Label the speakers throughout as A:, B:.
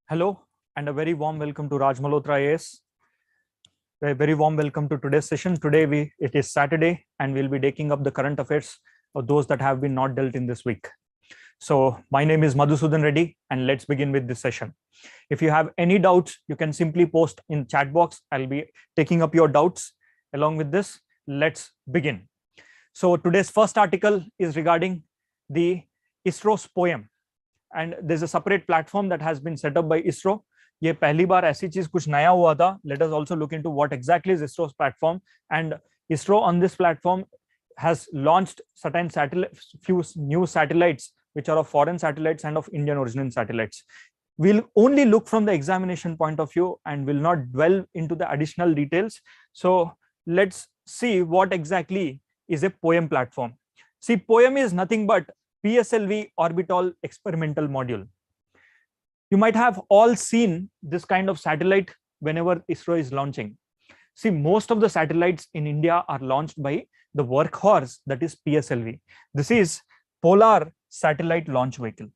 A: Hello and a very warm welcome to Malhotra IAS. A very warm welcome to today's session. Today it is Saturday and we'll be taking up the current affairs of those that have been not dealt in this week. So my name is Madhusudan Reddy and let's begin with this session. If you have any doubts, you can simply post in chat box. I'll be taking up your doubts. Along with this, let's begin. So today's first article is regarding the ISRO's poem. And there's a separate platform that has been set up by ISRO. ये पहली बार ऐसी चीज कुछ नया हुआ था. Let us also look into what exactly is ISRO's platform. And ISRO on this platform has launched certain few new satellites, which are of foreign satellites and of Indian origin satellites. We'll only look from the examination point of view and will not dwell into the additional details. So let's see what exactly is a POEM platform. See, POEM is nothing but PSLV orbital experimental module. You might have all seen this kind of satellite whenever ISRO is launching. See, most of the satellites in India are launched by the workhorse, that is PSLV. This is Polar Satellite Launch Vehicle,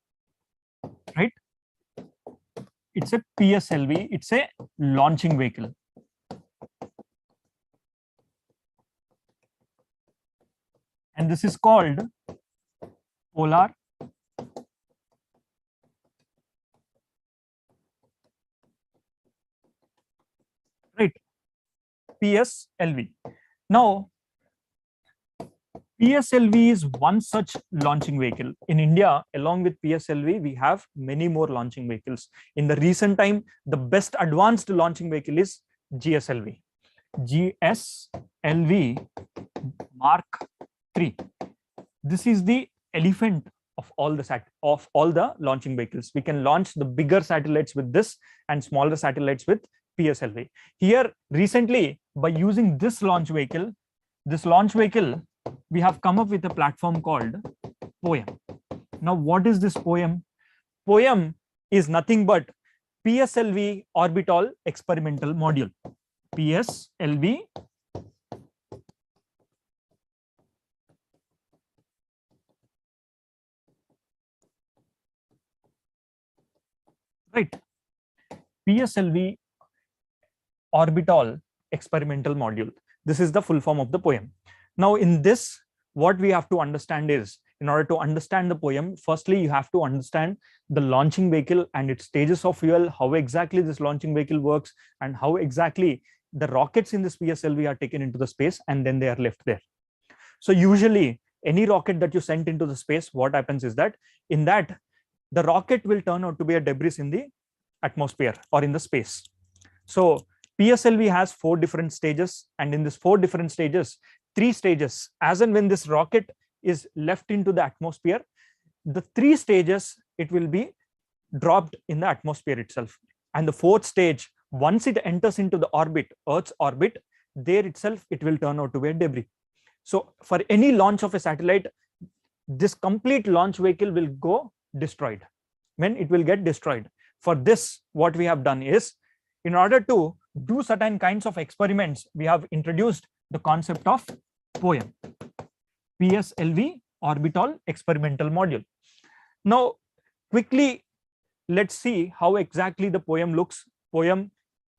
A: right? It's a PSLV, it's a launching vehicle. And this is called Polar PSLV. Now, PSLV is one such launching vehicle. In India, along with PSLV, we have many more launching vehicles. In the recent time, the best advanced launching vehicle is GSLV. GSLV Mark III. This is the elephant of all the launching vehicles. We can launch the bigger satellites with this and smaller satellites with PSLV. Here, recently, by using this launch vehicle, we have come up with a platform called POEM. Now, what is this POEM? POEM is nothing but PSLV orbital experimental module. PSLV right. PSLV orbital experimental module. This is the full form of the POEM. Now, in this, what we have to understand is, in order to understand the POEM, firstly, you have to understand the launching vehicle and its stages of fuel, how exactly this launching vehicle works, and how exactly the rockets in this PSLV are taken into the space and then they are left there. So usually, any rocket that you sent into the space, what happens is that in that, the rocket will turn out to be a debris in the atmosphere or in the space. So PSLV has 4 different stages, and in these 4 different stages, 3 stages, as and when this rocket is left into the atmosphere, the 3 stages, it will be dropped in the atmosphere itself. And the 4th stage, once it enters into the orbit, Earth's orbit, there itself, it will turn out to be a debris. So for any launch of a satellite, this complete launch vehicle will go destroyed. When it will get destroyed. For this, what we have done is, in order to do certain kinds of experiments, we have introduced the concept of POEM, PSLV orbital experimental module. Now, quickly, let's see how exactly the POEM looks. POEM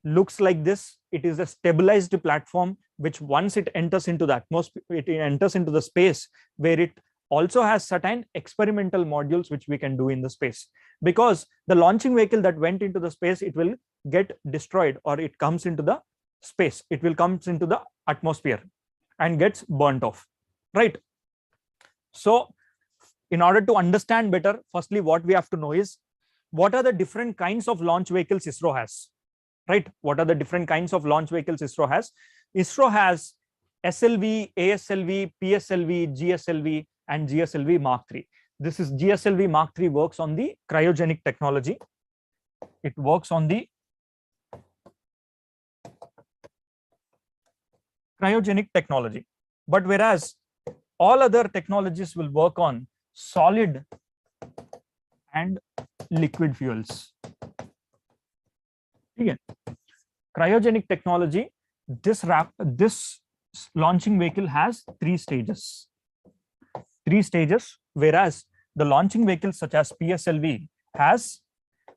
A: looks like this. It is a stabilized platform, which once it enters into the atmosphere, it enters into the space, where it also has certain experimental modules which we can do in the space. Because the launching vehicle that went into the space, it will get destroyed, or it comes into the space. It will come into the atmosphere and gets burnt off, right? So in order to understand better, firstly, what we have to know is, what are the different kinds of launch vehicles ISRO has, right? What are the different kinds of launch vehicles ISRO has? ISRO has SLV, ASLV, PSLV, GSLV, and GSLV Mark III. This is GSLV Mark III works on the cryogenic technology. It works on the cryogenic technology. But whereas all other technologies will work on solid and liquid fuels. Again, cryogenic technology, this launching vehicle has 3 stages. 3 stages, whereas the launching vehicles such as PSLV has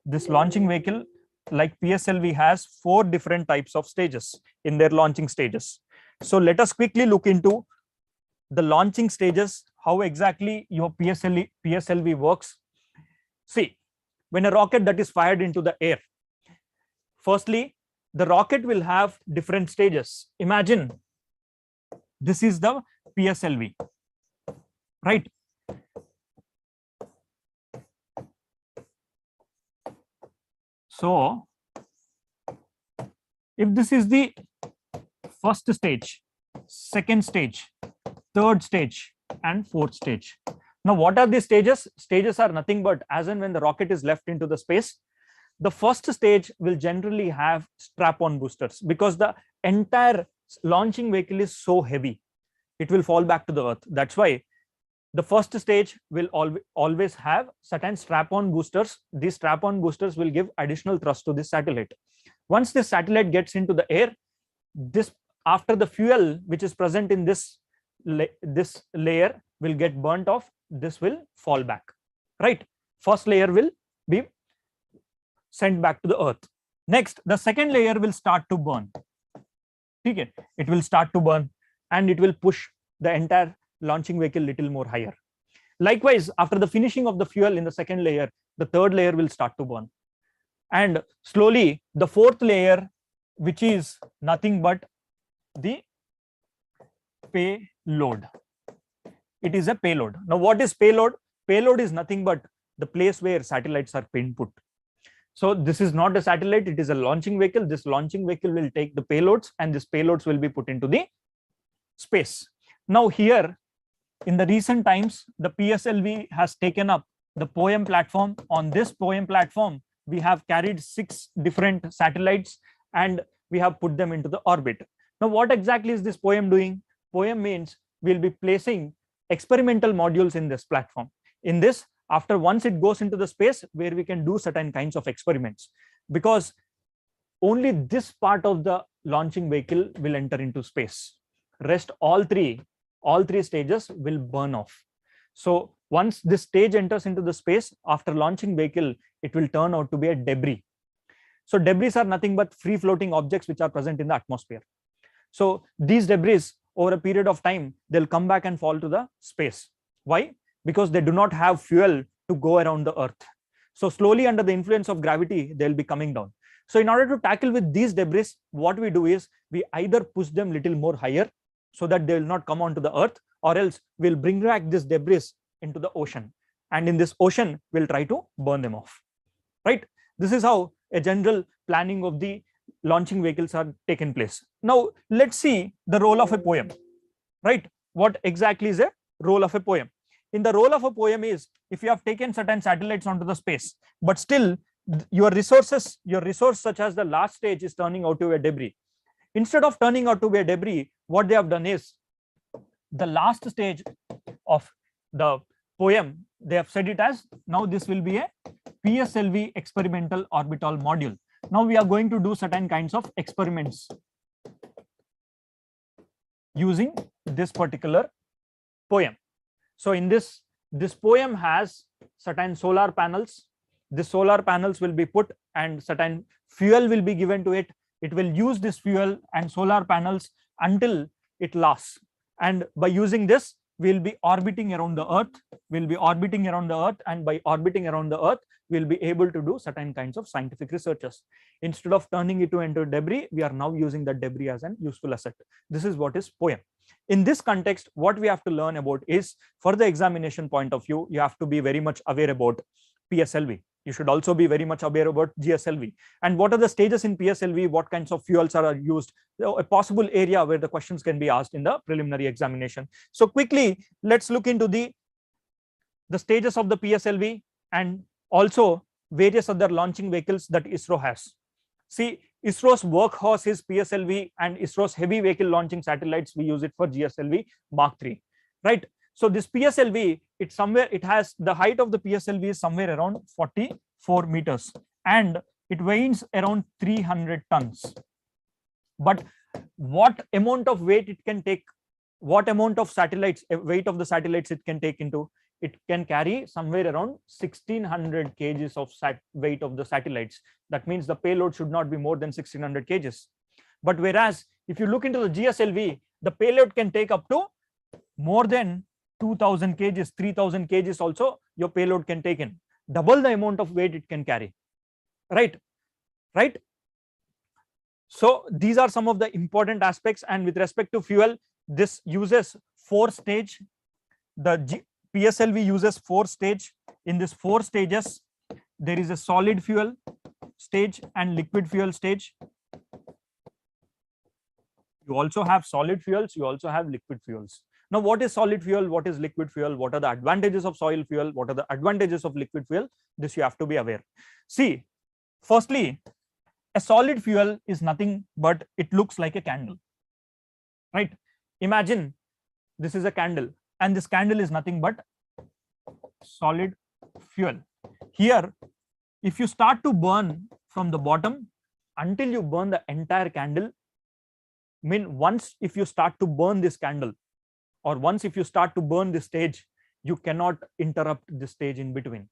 A: this launching vehicle like PSLV has 4 different types of stages in their launching stages. So let us quickly look into the launching stages, how exactly your PSLV works. See, when a rocket that is fired into the air, firstly, the rocket will have different stages. Imagine this is the PSLV, right? So if this is the first stage, second stage, third stage, and fourth stage. Now, what are these stages? Stages are nothing but as and when the rocket is left into the space, the first stage will generally have strap-on boosters because the entire launching vehicle is so heavy, it will fall back to the earth. That's why the first stage will always have certain strap-on boosters. These strap-on boosters will give additional thrust to this satellite. Once this satellite gets into the air, this after the fuel which is present in this layer will get burnt off, this will fall back, right? First layer will be sent back to the earth. Next, the second layer will start to burn. Okay, it will start to burn and it will push the entire launching vehicle little more higher. Likewise, after the finishing of the fuel in the second layer, the third layer will start to burn. And slowly, the fourth layer, which is nothing but the payload. It is a payload. Now, what is payload? Payload is nothing but the place where satellites are being put. So this is not a satellite, it is a launching vehicle. This launching vehicle will take the payloads and these payloads will be put into the space. Now here, in the recent times, the PSLV has taken up the POEM platform. On this POEM platform, we have carried 6 different satellites and we have put them into the orbit. Now, what exactly is this POEM doing? POEM means we'll be placing experimental modules in this platform. In this, after once it goes into the space where we can do certain kinds of experiments, because only this part of the launching vehicle will enter into space. Rest all three stages will burn off. So once this stage enters into the space after launching vehicle, it will turn out to be a debris. So debris are nothing but free floating objects which are present in the atmosphere. So these debris over a period of time, they'll come back and fall to the space. Why? Because they do not have fuel to go around the earth. So slowly under the influence of gravity, they'll be coming down. So in order to tackle with these debris, what we do is we either push them little more higher so that they will not come onto the earth, or else we'll bring back this debris into the ocean. And in this ocean, we'll try to burn them off, right? This is how a general planning of the launching vehicles are taken place. Now, let's see the role of a POEM, right? What exactly is a role of a POEM? In the role of a POEM is, if you have taken certain satellites onto the space, but still your resource such as the last stage is turning out to be a debris. Instead of turning out to be a debris, what they have done is the last stage of the POEM, they have said it as, now this will be a PSLV experimental orbital module. Now we are going to do certain kinds of experiments using this particular POEM. So in this POEM has certain solar panels. The solar panels will be put and certain fuel will be given to it. It will use this fuel and solar panels until it lasts. And by using this, we'll be orbiting around the earth. We'll be orbiting around the earth, and by orbiting around the earth, we'll be able to do certain kinds of scientific researches. Instead of turning it into debris, we are now using that debris as an useful asset. This is what is POEM. In this context, what we have to learn about is, for the examination point of view, you have to be very much aware about PSLV. You should also be very much aware about GSLV. And what are the stages in PSLV? What kinds of fuels are used? A possible area where the questions can be asked in the preliminary examination. So quickly, let's look into the stages of the PSLV and also various other launching vehicles that ISRO has. See, ISRO's workhorse is PSLV, and ISRO's heavy vehicle launching satellites, we use it for GSLV Mark III, right? So this PSLV, it has the height of the PSLV is somewhere around 44 meters and it weighs around 300 tons. But what amount of weight it can take, what amount of satellites, weight of the satellites it can take into, it can carry somewhere around 1600 kgs of weight of the satellites. That means the payload should not be more than 1600 kgs. But whereas if you look into the GSLV, the payload can take up to more than 2000 kgs, 3000 kgs also your payload can take in, double the amount of weight it can carry, right? So these are some of the important aspects. And with respect to fuel, this uses 4-stage. The PSLV uses 4-stage. In this 4 stages, there is a solid fuel stage and liquid fuel stage. You also have solid fuels, you also have liquid fuels. Now, what is solid fuel? What is liquid fuel? What are the advantages of solid fuel? What are the advantages of liquid fuel? This you have to be aware. See, firstly, a solid fuel is nothing but it looks like a candle, right? Imagine this is a candle and this candle is nothing but solid fuel. Here, if you start to burn from the bottom until you burn the entire candle, once if you start to burn this candle, or once if you start to burn this stage, you cannot interrupt this stage in between.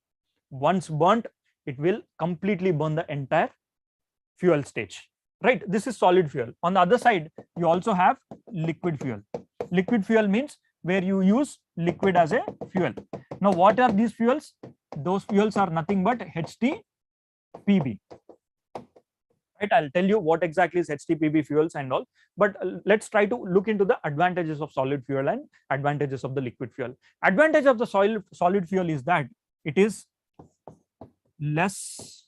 A: Once burnt, it will completely burn the entire fuel stage, right? This is solid fuel. On the other side, you also have liquid fuel. Liquid fuel means where you use liquid as a fuel. Now, what are these fuels? Those fuels are nothing but HTPB. Right, I'll tell you what exactly is HTPB fuels and all, but let's try to look into the advantages of solid fuel and advantages of the liquid fuel. Advantage of the solid fuel is that it is less,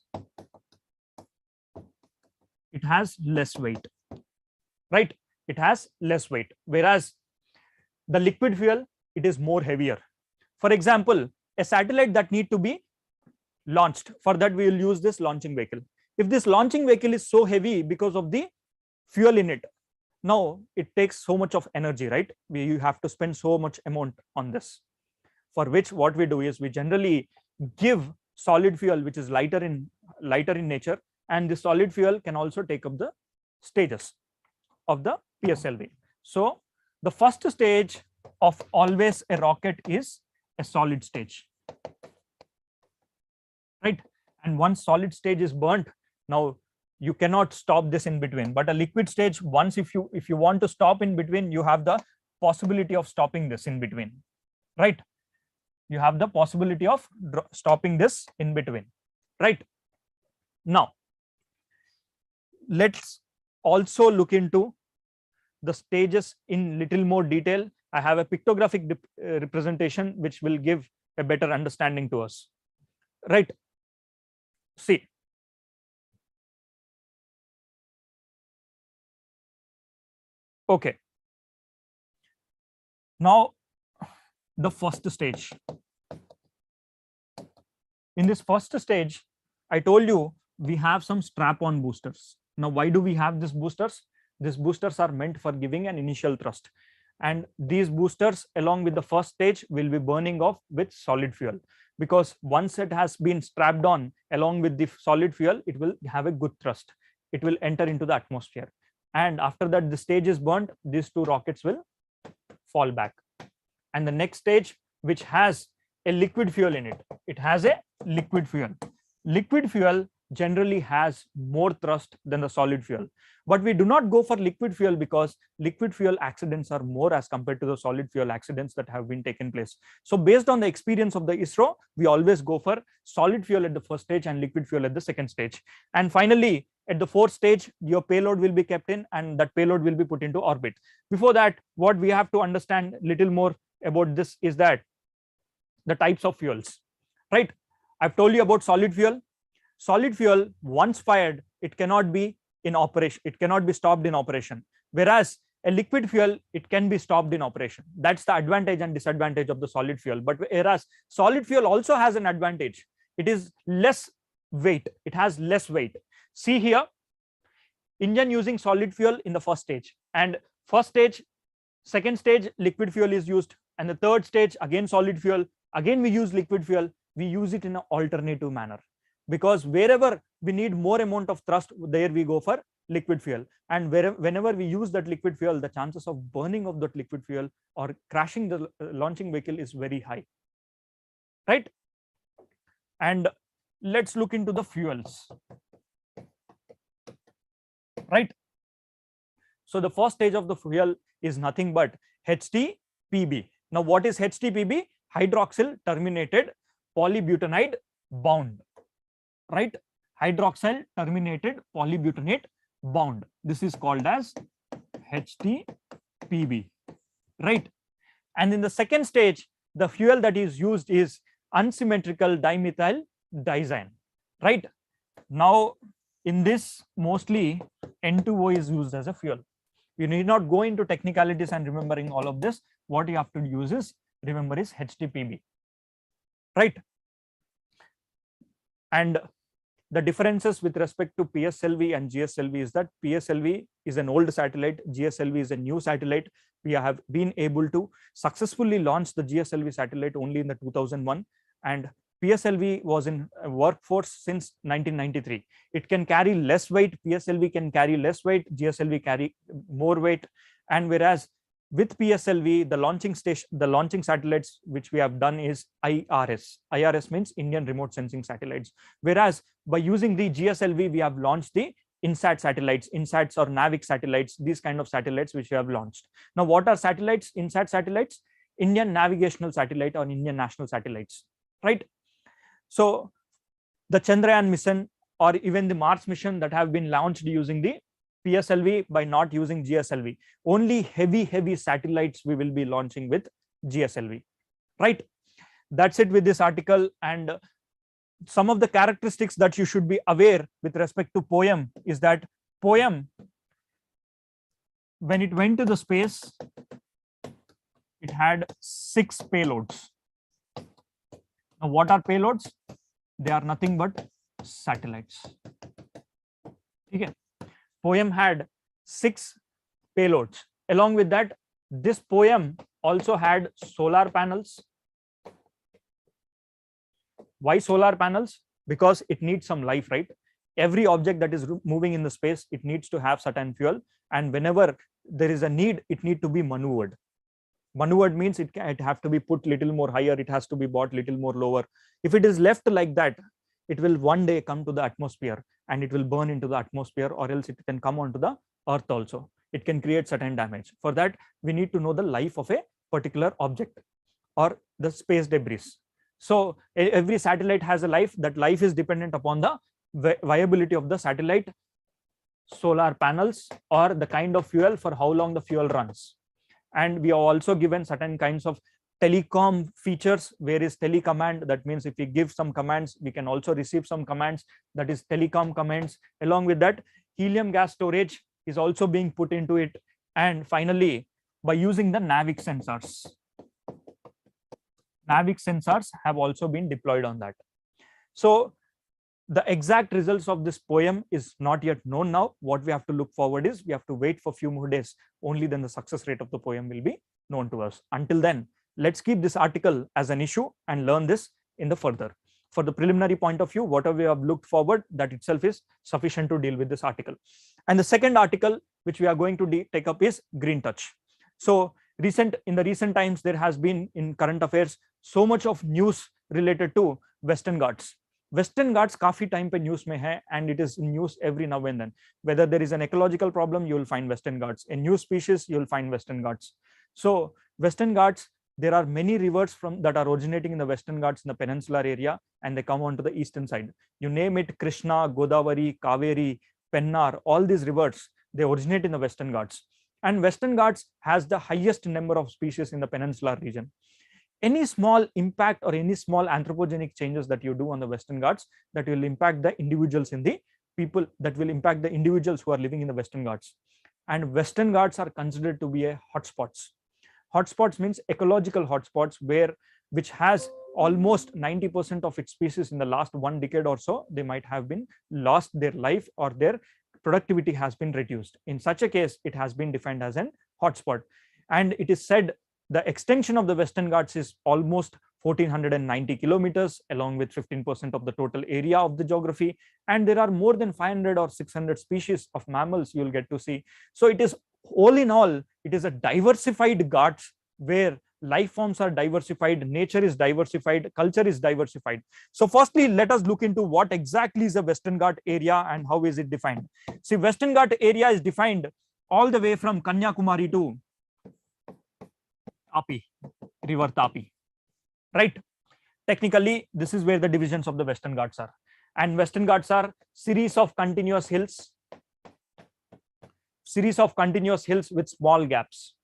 A: it has less weight, right? It has less weight, whereas the liquid fuel, it is more heavier. For example, a satellite that need to be launched, for that we will use this launching vehicle. If this launching vehicle is so heavy because of the fuel in it, now it takes so much of energy, right? You have to spend so much amount on this, for which what we do is we generally give solid fuel which is lighter in nature, and the solid fuel can also take up the stages of the PSLV. So the first stage of always a rocket is a solid stage, right? And once solid stage is burnt, now you cannot stop this in between. But a liquid stage, once if you want to stop in between, you have the possibility of stopping this in between, right? You have the possibility of stopping this in between, right? Now, let's also look into the stages in little more detail. I have a pictographic representation which will give a better understanding to us, right? See, okay, now the first stage. In this first stage, I told you we have some strap-on boosters. Now, why do we have these boosters? These boosters are meant for giving an initial thrust, and these boosters along with the first stage will be burning off with solid fuel, because once it has been strapped on along with the solid fuel, it will have a good thrust. It will enter into the atmosphere, and after that the stage is burnt, these two rockets will fall back. And the next stage, which has a liquid fuel in it, it has a liquid fuel. Liquid fuel generally has more thrust than the solid fuel, but we do not go for liquid fuel because liquid fuel accidents are more as compared to the solid fuel accidents that have been taken place. So based on the experience of the ISRO, we always go for solid fuel at the first stage and liquid fuel at the second stage. And finally, at the fourth stage, your payload will be kept in, and that payload will be put into orbit. Before that, what we have to understand little more about this is that the types of fuels, right? I've told you about solid fuel. Solid fuel, once fired, it cannot be in operation. It cannot be stopped in operation. Whereas a liquid fuel, it can be stopped in operation. That's the advantage and disadvantage of the solid fuel. But whereas solid fuel also has an advantage. It is less weight. It has less weight. See here, engine using solid fuel in the first stage, and first stage, second stage, liquid fuel is used, and the third stage, again solid fuel. Again, we use liquid fuel. We use it in an alternative manner, because wherever we need more amount of thrust, there we go for liquid fuel. And whenever we use that liquid fuel, the chances of burning of that liquid fuel or crashing the launching vehicle is very high. right? And let's look into the fuels, right? So the first stage of the fuel is nothing but HTPB. Now, what is HTPB? Hydroxyl terminated polybutanide bound, right? Hydroxyl terminated polybutanate bound. This is called as HTPB, right? And in the second stage, the fuel that is used is unsymmetrical dimethyl diazine, right? Now, in this, mostly N2O is used as a fuel. You need not go into technicalities and remembering all of this. What you have to use is, remember, is HTPB, right? And the differences with respect to PSLV and GSLV is that PSLV is an old satellite, GSLV is a new satellite. We have been able to successfully launch the GSLV satellite only in the 2001, and PSLV was in workforce since 1993. It can carry less weight, PSLV can carry less weight, GSLV carry more weight. And whereas with PSLV, the launching satellites which we have done is IRS. IRS means Indian Remote Sensing Satellites. Whereas by using the GSLV, we have launched the INSAT satellites, INSATs or NAVIC satellites, these kind of satellites which we have launched. Now, what are satellites? INSAT satellites, Indian Navigational Satellite or Indian National Satellites, right? So the Chandrayaan mission or even the Mars mission that have been launched using the PSLV by not using GSLV. Only heavy satellites we will be launching with GSLV, right? That's it with this article. And some of the characteristics that you should be aware with respect to POEM is that POEM, when it went to the space, it had 6 payloads. Now, what are payloads? They are nothing but satellites. Okay. POEM had 6 payloads. Along with that, this POEM also had solar panels. Why solar panels? Because it needs some life, right? Every object that is moving in the space, it needs to have certain fuel. And whenever there is a need, it needs to be maneuvered. Maneuvered means it have to be put little more higher. It has to be brought little more lower. If it is left like that, it will one day come to the atmosphere and it will burn into the atmosphere, or else it can come onto the earth also. It can create certain damage. For that, we need to know the life of a particular object or the space debris. So every satellite has a life. That life is dependent upon the viability of the satellite, solar panels, or the kind of fuel, for how long the fuel runs. And we are also given certain kinds of telecom features. Where is telecommand? That means if we give some commands, we can also receive some commands. That is telecom commands. Along with that, helium gas storage is also being put into it. And finally, by using the NAVIC sensors. NAVIC sensors have also been deployed on that. So the exact results of this POEM is not yet known now. What we have to look forward is we have to wait for a few more days. Only then the success rate of the POEM will be known to us. Until then, let's keep this article as an issue and learn this in the further. For the preliminary point of view, whatever we have looked forward, that itself is sufficient to deal with this article. And the second article which we are going to take up is green touch. So in the recent times, there has been in current affairs so much of news related to Western Ghats. Western Ghats काफी time पे news में है, and it is in news every now and then. Whether there is an ecological problem, you will find Western Ghats. A new species, you will find Western Ghats. So Western Ghats, there are many rivers that are originating in the Western Ghats in the peninsular area, and they come onto the eastern side. You name it, Krishna, Godavari, Kaveri, Pennar, all these rivers, they originate in the Western Ghats. And Western Ghats has the highest number of species in the peninsular region. Any small impact or any small anthropogenic changes that you do on the Western Ghats, that will impact the individuals in the people, that will impact the individuals who are living in the Western Ghats. And Western Ghats are considered to be a hotspots. Hotspots means ecological hotspots, which has almost 90% of its species in the last 1 decade or so, they might have been lost their life or their productivity has been reduced. In such a case, it has been defined as an hotspot. And it is said the extension of the Western Ghats is almost 1490 kilometers, along with 15% of the total area of the geography. And there are more than 500 or 600 species of mammals you will get to see. So it is, all in all, it is a diversified Ghats where life forms are diversified, nature is diversified, culture is diversified. So firstly, let us look into what exactly is the Western Ghat area and how is it defined. See, Western Ghat area is defined all the way from Kanyakumari to Tapi, River Tapi, right? Technically, this is where the divisions of the Western Ghats are. And Western Ghats are series of continuous hills with small gaps.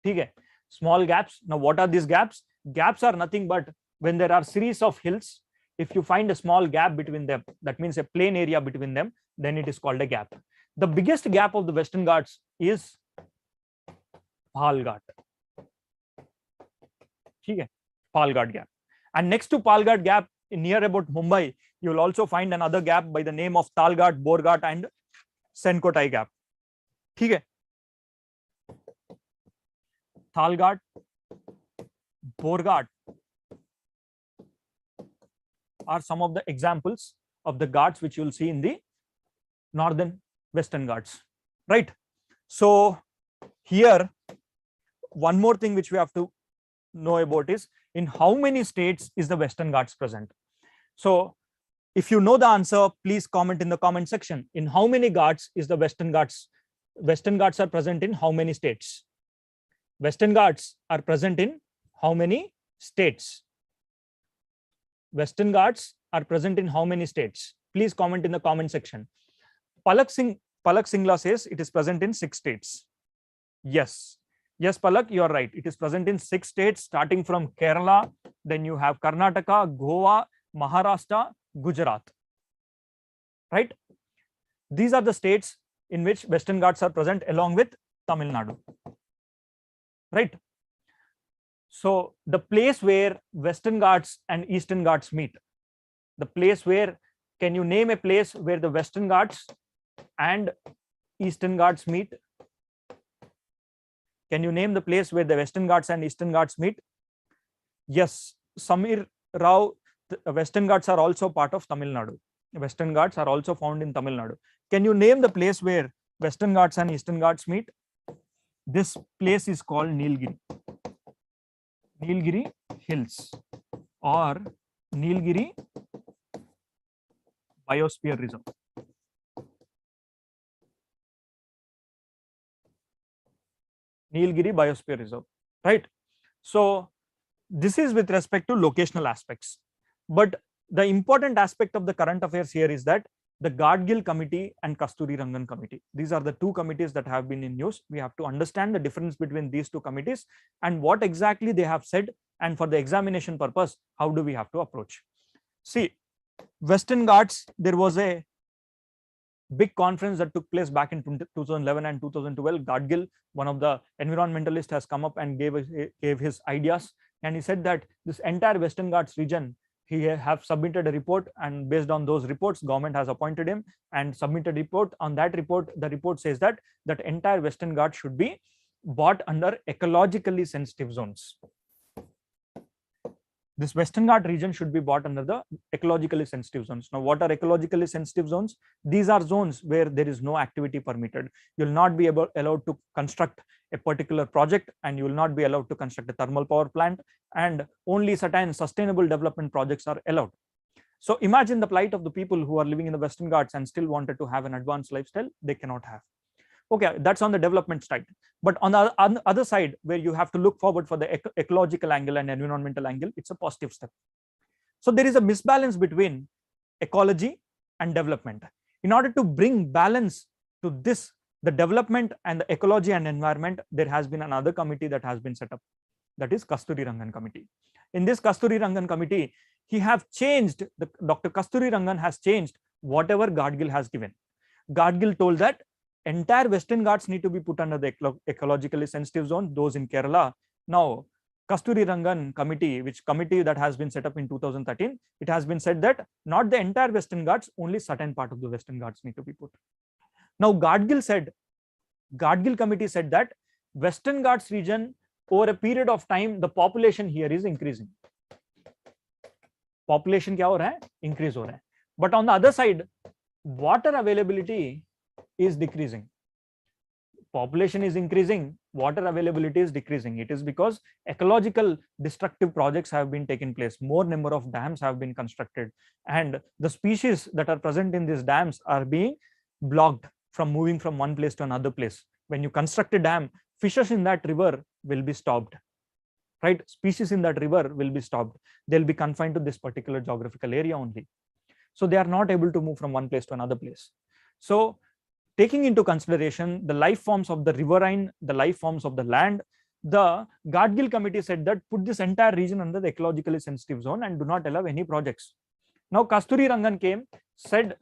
A: Okay, small gaps. Now, what are these gaps? Gaps are nothing but when there are series of hills, if you find a small gap between them, that means a plain area between them, then it is called a gap. The biggest gap of the Western Ghats is Pal Ghat. Okay, Pal Ghat gap. And next to Pal Ghat gap, near about Mumbai, you will also find another gap by the name of Tal Ghat, Bor Ghat, and Senkotai gap. Okay. Tal Ghat, Bor Ghat are some of the examples of the Ghats which you will see in the northern Western Ghats, right? So here, one more thing which we have to know about is in how many states is the Western Ghats present. So if you know the answer, please comment in the comment section. In how many Ghats is the Western Ghats? Western Ghats are present in how many states? Western Ghats are present in how many states? Western Ghats are present in how many states? Please comment in the comment section. Palak Singla says it is present in 6 states. Yes. Yes, Palak, you are right. It is present in 6 states, starting from Kerala. Then you have Karnataka, Goa, Maharashtra, Gujarat. Right? These are the states in which Western Ghats are present along with Tamil Nadu. Right? So the place where Western Ghats and Eastern Ghats meet, the place where, can you name a place where the Western Ghats and Eastern Ghats meet? Can you name the place where the Western Ghats and Eastern Ghats meet? Yes, Samir Rao, the Western Ghats are also part of Tamil Nadu. Western Ghats are also found in Tamil Nadu. Can you name the place where Western Ghats and Eastern Ghats meet? This place is called Nilgiri. Nilgiri Hills or Nilgiri Biosphere Reserve. Nilgiri Biosphere Reserve, right? So this is with respect to locational aspects. But the important aspect of the current affairs here is that the Gadgil Committee and Kasturi Rangan Committee, these are the 2 committees that have been in news. We have to understand the difference between these 2 committees and what exactly they have said, and for the examination purpose, how do we have to approach? See, Western Ghats, there was a big conference that took place back in 2011 and 2012. Gadgil, one of the environmentalists, has come up and gave his ideas, and he said that this entire Western Ghats region, he have submitted a report, and based on those reports, government has appointed him and submitted a report. On that report, the report says that that entire Western Ghats should be brought under ecologically sensitive zones. This Western Ghat region should be brought under the ecologically sensitive zones. Now, what are ecologically sensitive zones? These are zones where there is no activity permitted. You will not be allowed to construct a particular project, and you will not be allowed to construct a thermal power plant, and only certain sustainable development projects are allowed. So imagine the plight of the people who are living in the Western Ghats and still wanted to have an advanced lifestyle. They cannot have. Okay, that's on the development side. But on the other side, where you have to look forward for the ecological angle and environmental angle, it's a positive step. So there is a misbalance between ecology and development. In order to bring balance to this, the development and the ecology and environment, there has been another committee that has been set up. That is Kasturi Rangan Committee. In this Kasturi Rangan Committee, Dr. Kasturi Rangan has changed whatever Gadgil has given. Gadgil told that entire Western Ghats need to be put under the ecologically sensitive zone, those in Kerala. Now, Kasturi Rangan Committee, which committee that has been set up in 2013, it has been said that not the entire Western Ghats, only certain part of the Western Ghats need to be put. Now, Gadgil Committee said that Western Ghats region, over a period of time, the population here is increasing. Population क्या हो रहा है? Increase हो रहा है. But on the other side, water availability is decreasing. population is increasing, water availability is decreasing. It is because ecological destructive projects have been taken place. More number of dams have been constructed, and the species that are present in these dams are being blocked from moving from one place to another place. When you construct a dam, fishes in that river will be stopped, right? Species in that river will be stopped. They'll be confined to this particular geographical area only. So they are not able to move from one place to another place. So taking into consideration the life forms of the riverine, the life forms of the land, the Gadgil committee said that put this entire region under the ecologically sensitive zone and do not allow any projects. Now Kasturi Rangan came, said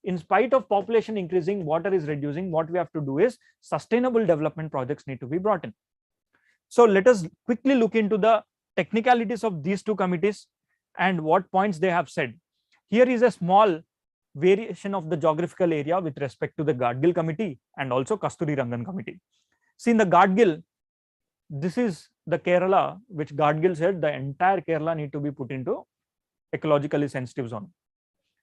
A: in spite of population increasing, water is reducing, what we have to do is sustainable development projects need to be brought in. So let us quickly look into the technicalities of these two committees and what points they have said. Here is a small variation of the geographical area with respect to the Gadgil committee and also Kasturi Rangan committee. See, in the Gadgil, this is the Kerala which Gadgil said the entire Kerala need to be put into ecologically sensitive zone.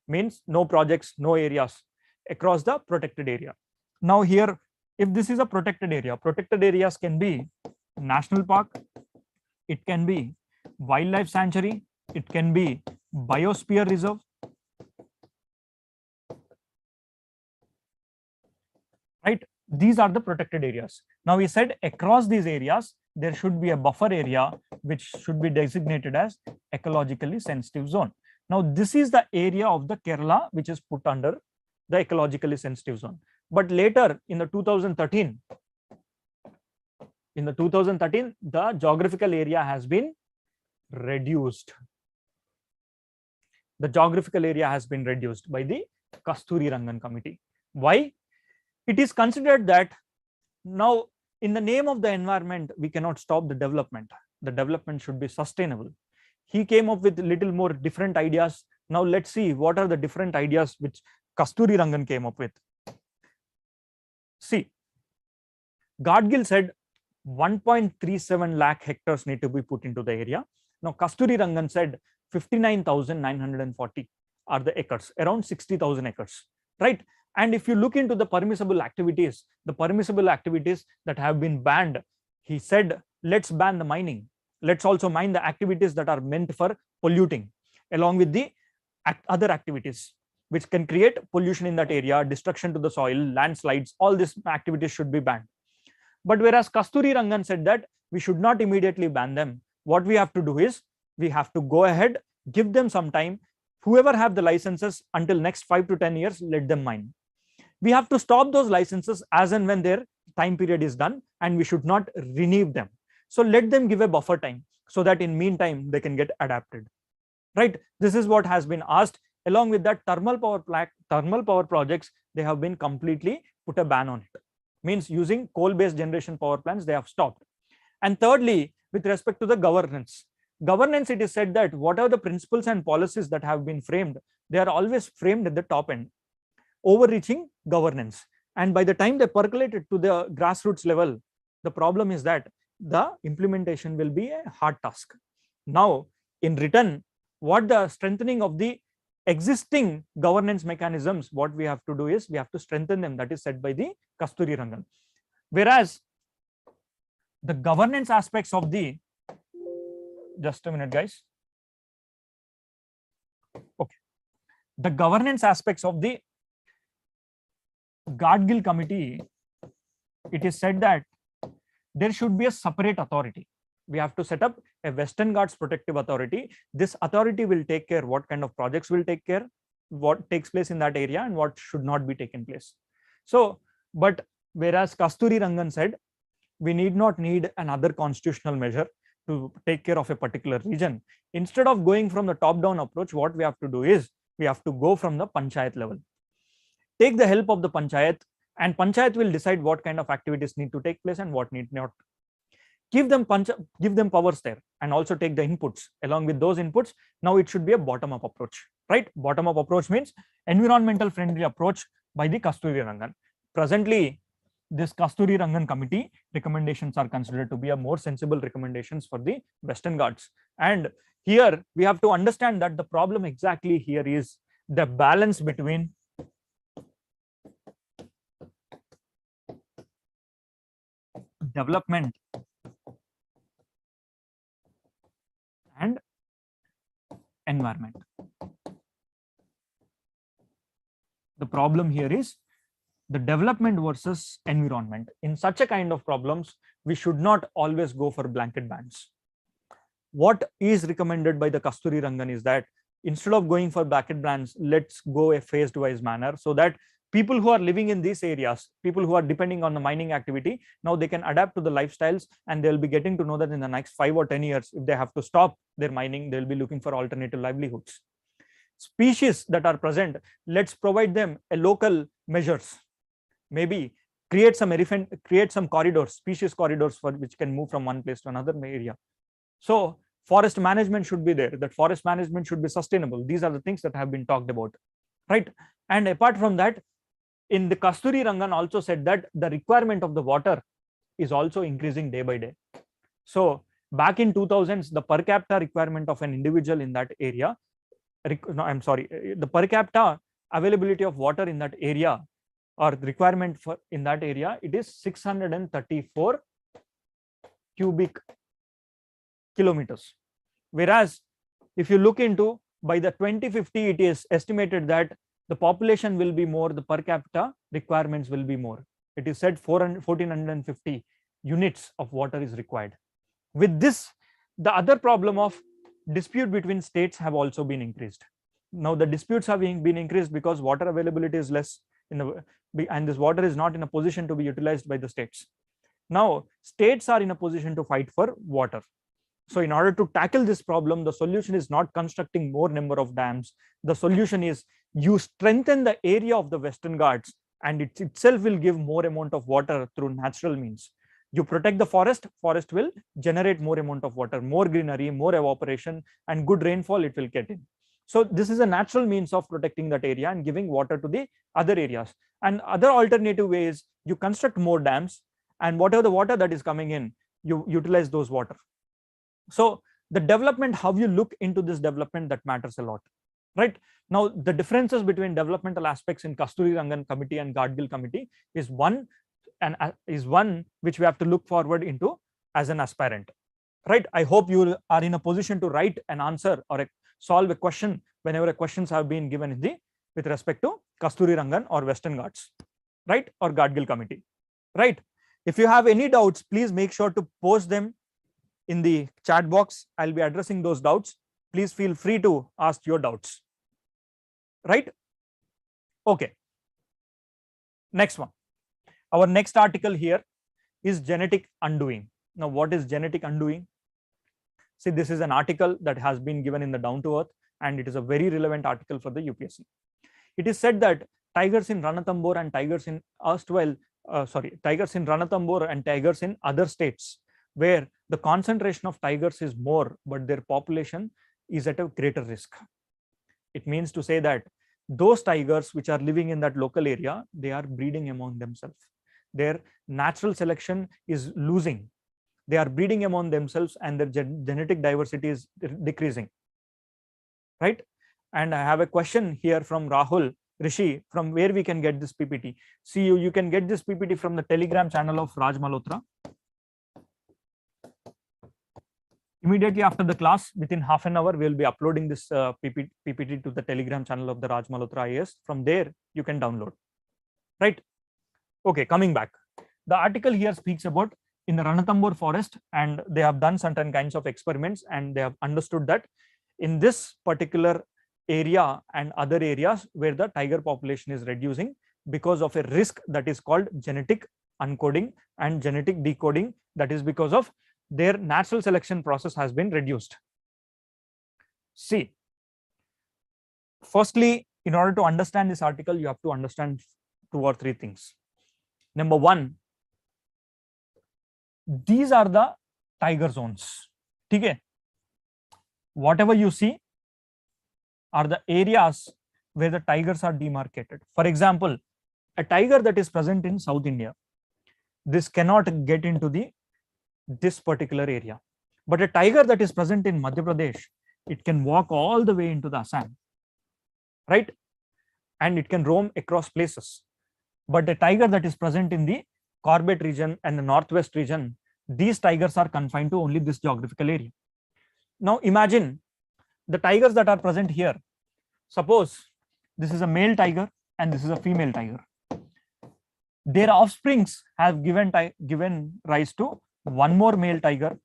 A: Means no projects, no areas across the protected area. Now here, if this is a protected areas can be national park, it can be wildlife sanctuary, it can be biosphere reserve, right? These are the protected areas. Now we said across these areas there should be a buffer area which should be designated as ecologically sensitive zone. Now this is the area of the Kerala which is put under the ecologically sensitive zone. But later in the 2013, the geographical area has been reduced. The geographical area has been reduced by the Kasturi Rangan committee. Why? It is considered that now in the name of the environment, we cannot stop the development. The development should be sustainable. He came up with a little more different ideas. Now let's see what are the different ideas which Kasturi Rangan came up with. See, Gadgil said 1.37 lakh hectares need to be put into the area. Now Kasturi Rangan said 59,940 are the acres, around 60,000 acres, right? And if you look into the permissible activities that have been banned, he said, let's ban the mining. Let's also mine the activities that are meant for polluting, along with the other activities which can create pollution in that area, destruction to the soil, landslides, all these activities should be banned. But whereas Kasturi Rangan said that we should not immediately ban them, what we have to do is we have to go ahead, give them some time. Whoever have the licenses until next 5 to 10 years, let them mine. We have to stop those licenses as and when their time period is done, and we should not renew them. So let them give a buffer time so that in meantime they can get adapted, right? This is what has been asked. Along with that, thermal power projects, they have been completely put a ban on it. Means using coal-based generation power plants, they have stopped. And thirdly, with respect to the governance, it is said that whatever the principles and policies that have been framed, they are always framed at the top end, overreaching governance. And by the time they percolate it to the grassroots level, the problem is that the implementation will be a hard task. Now, in return, what the strengthening of the existing governance mechanisms, what we have to do is we have to strengthen them. That is said by the Kasturi Rangan. Whereas the governance aspects of the, just a minute, guys. Okay. The governance aspects of the Gadgil committee, it is said that there should be a separate authority. We have to set up a Western Ghats Protective Authority. This authority will take care what kind of projects will take care, what takes place in that area and what should not be taken place. So, but whereas Kasturi Rangan said, we need not need another constitutional measure to take care of a particular region. Instead of going from the top-down approach, what we have to do is we have to go from the panchayat level. Take the help of the panchayat, and panchayat will decide what kind of activities need to take place and what need not. Give them powers there and also take the inputs. Along with those inputs, now it should be a bottom-up approach, right? Bottom-up approach means environmental friendly approach by the Kasturi Rangan. Presently, this Kasturi Rangan committee recommendations are considered to be a more sensible recommendations for the Western Ghats. And here we have to understand that the problem exactly here is the balance between development and environment. The problem here is the development versus environment. In such a kind of problems, we should not always go for blanket bans. What is recommended by the Kasturi Rangan is that instead of going for blanket bans, let's go a phased wise manner, so that people who are living in these areas, people who are depending on the mining activity, now they can adapt to the lifestyles, and they'll be getting to know that in the next 5 or 10 years, if they have to stop their mining, they'll be looking for alternative livelihoods. Species that are present, let's provide them a local measures, maybe create some corridors, species corridors, for which can move from one place to another area. So forest management should be there, that forest management should be sustainable. These are the things that have been talked about, right? And apart from that, in the Kasturi Rangan also said that the requirement of the water is also increasing day by day. So back in 2000s, the per capita requirement of an individual in that area, the per capita availability of water in that area, or the requirement for in that area, it is 634 cubic kilometers. Whereas if you look into, by the 2050, it is estimated that the population will be more, the per capita requirements will be more. It is said 1450 units of water is required. With this, the other problem of dispute between states have also been increased. Now the disputes have been increased because water availability is less and this water is not in a position to be utilized by the states. Now states are in a position to fight for water. So in order to tackle this problem, the solution is not constructing more number of dams. The solution is you strengthen the area of the Western Ghats, and it itself will give more amount of water through natural means. You protect the forest will generate more amount of water, more greenery, more evaporation, and good rainfall it will get in. So this is a natural means of protecting that area and giving water to the other areas. And other alternative ways, you construct more dams, and whatever the water that is coming in, you utilize those water. So the development, how you look into this development, that matters a lot, right? Now the differences between developmental aspects in Kasturi Rangan committee and Gadgil committee is one which we have to look forward into as an aspirant, right? I hope you are in a position to write an answer or solve a question whenever questions have been given in with respect to Kasturi Rangan or Western Ghats, right? Or Gadgil committee, right? If you have any doubts, please make sure to post them in the chat box. I'll be addressing those doubts. Please feel free to ask your doubts, right? Okay. Next one. Our next article here is genetic undoing. Now, what is genetic undoing? See, this is an article that has been given in the Down to Earth, and it is a very relevant article for the UPSC. It is said that tigers in Ranthambore and tigers in tigers in Ranthambore and tigers in other states, where the concentration of tigers is more, but their population is at a greater risk. It means to say that those tigers which are living in that local area, they are breeding among themselves. Their natural selection is losing. They are breeding among themselves, and their genetic diversity is decreasing, right? And I have a question here from Rahul Rishi, from where we can get this PPT. See, you can get this PPT from the Telegram channel of Raj Malhotra. Immediately after the class, within half an hour, we will be uploading this PPT to the Telegram channel of the Raj Malhotra IAS. From there, you can download, right? Okay, coming back. The article here speaks about in the Ranthambore forest, and they have done certain kinds of experiments, and they have understood that in this particular area and other areas where the tiger population is reducing because of a risk that is called genetic uncoding and genetic decoding, that is because of their natural selection process has been reduced. See, firstly, in order to understand this article, you have to understand 2 or 3 things. Number one, these are the tiger zones. Okay? Whatever you see are the areas where the tigers are demarcated. For example, a tiger that is present in South India, this cannot get into this particular area. But a tiger that is present in Madhya Pradesh, it can walk all the way into the Assam, right? And it can roam across places. But a tiger that is present in the Corbett region and the northwest region, these tigers are confined to only this geographical area. Now imagine the tigers that are present here. Suppose this is a male tiger and this is a female tiger. Their offsprings have given rise to one more male tiger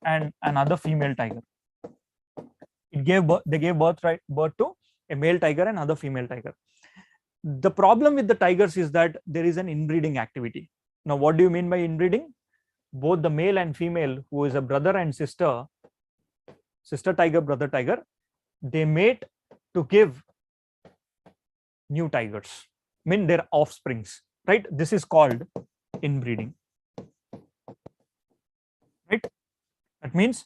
A: and another female tiger. They gave birth to a male tiger and another female tiger. The problem with the tigers is that there is an inbreeding activity. Now, what do you mean by inbreeding? Both the male and female, who is a brother and sister tiger, brother tiger, they mate to give new tigers, mean their offsprings, right? This is called inbreeding, right? That means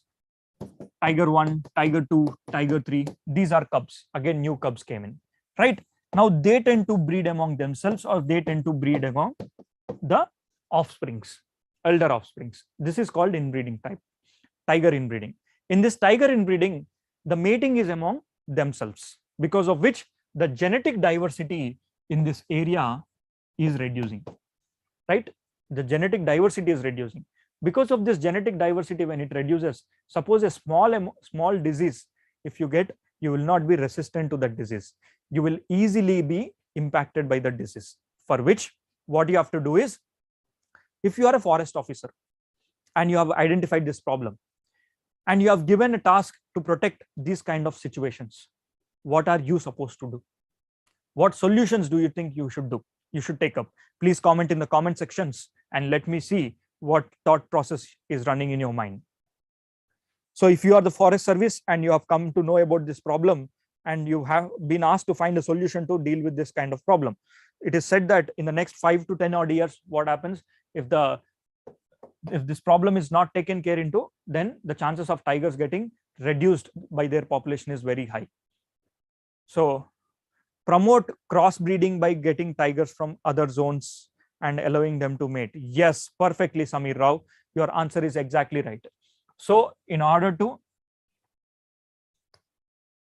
A: tiger 1, tiger 2, tiger 3, these are cubs. Again, new cubs came in, right? Now they tend to breed among themselves, or they tend to breed among the offsprings, elder offsprings. This is called inbreeding type, tiger inbreeding. In this tiger inbreeding, the mating is among themselves, because of which the genetic diversity in this area is reducing, right? The genetic diversity is reducing. Because of this genetic diversity, when it reduces, suppose a small disease, if you get, you will not be resistant to that disease. You will easily be impacted by the disease, for which what you have to do is, if you are a forest officer and you have identified this problem and you have given a task to protect these kind of situations, what are you supposed to do? What solutions do you think you should do? You should take up. Please comment in the comment sections and let me see what thought process is running in your mind. So if you are the Forest Service and you have come to know about this problem and you have been asked to find a solution to deal with this kind of problem, it is said that in the next 5 to 10 odd years, what happens if this problem is not taken care into, then the chances of tigers getting reduced by their population is very high. So promote crossbreeding by getting tigers from other zones and allowing them to mate. Yes, perfectly, Samir Rao. Your answer is exactly right. So in order to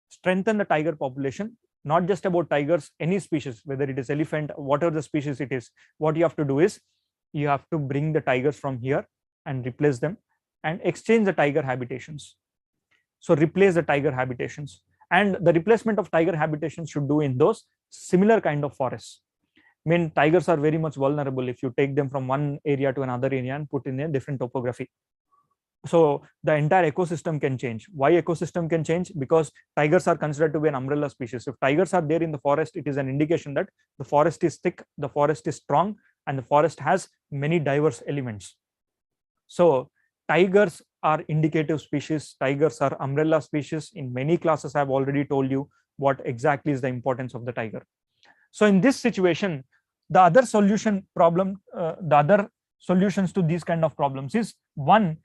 A: strengthen the tiger population, not just about tigers, any species, whether it is elephant, whatever the species it is, what you have to do is you have to bring the tigers from here and replace them and exchange the tiger habitations. So replace the tiger habitations, and the replacement of tiger habitations should do in those similar kind of forests. I mean, tigers are very much vulnerable if you take them from one area to another area and put in a different topography. So the entire ecosystem can change. Why ecosystem can change? Because tigers are considered to be an umbrella species. If tigers are there in the forest, it is an indication that the forest is thick, the forest is strong, and the forest has many diverse elements. So tigers are indicative species. Tigers are umbrella species. In many classes, I have already told you what exactly is the importance of the tiger. So in this situation, the other solutions to these kind of problems is, one,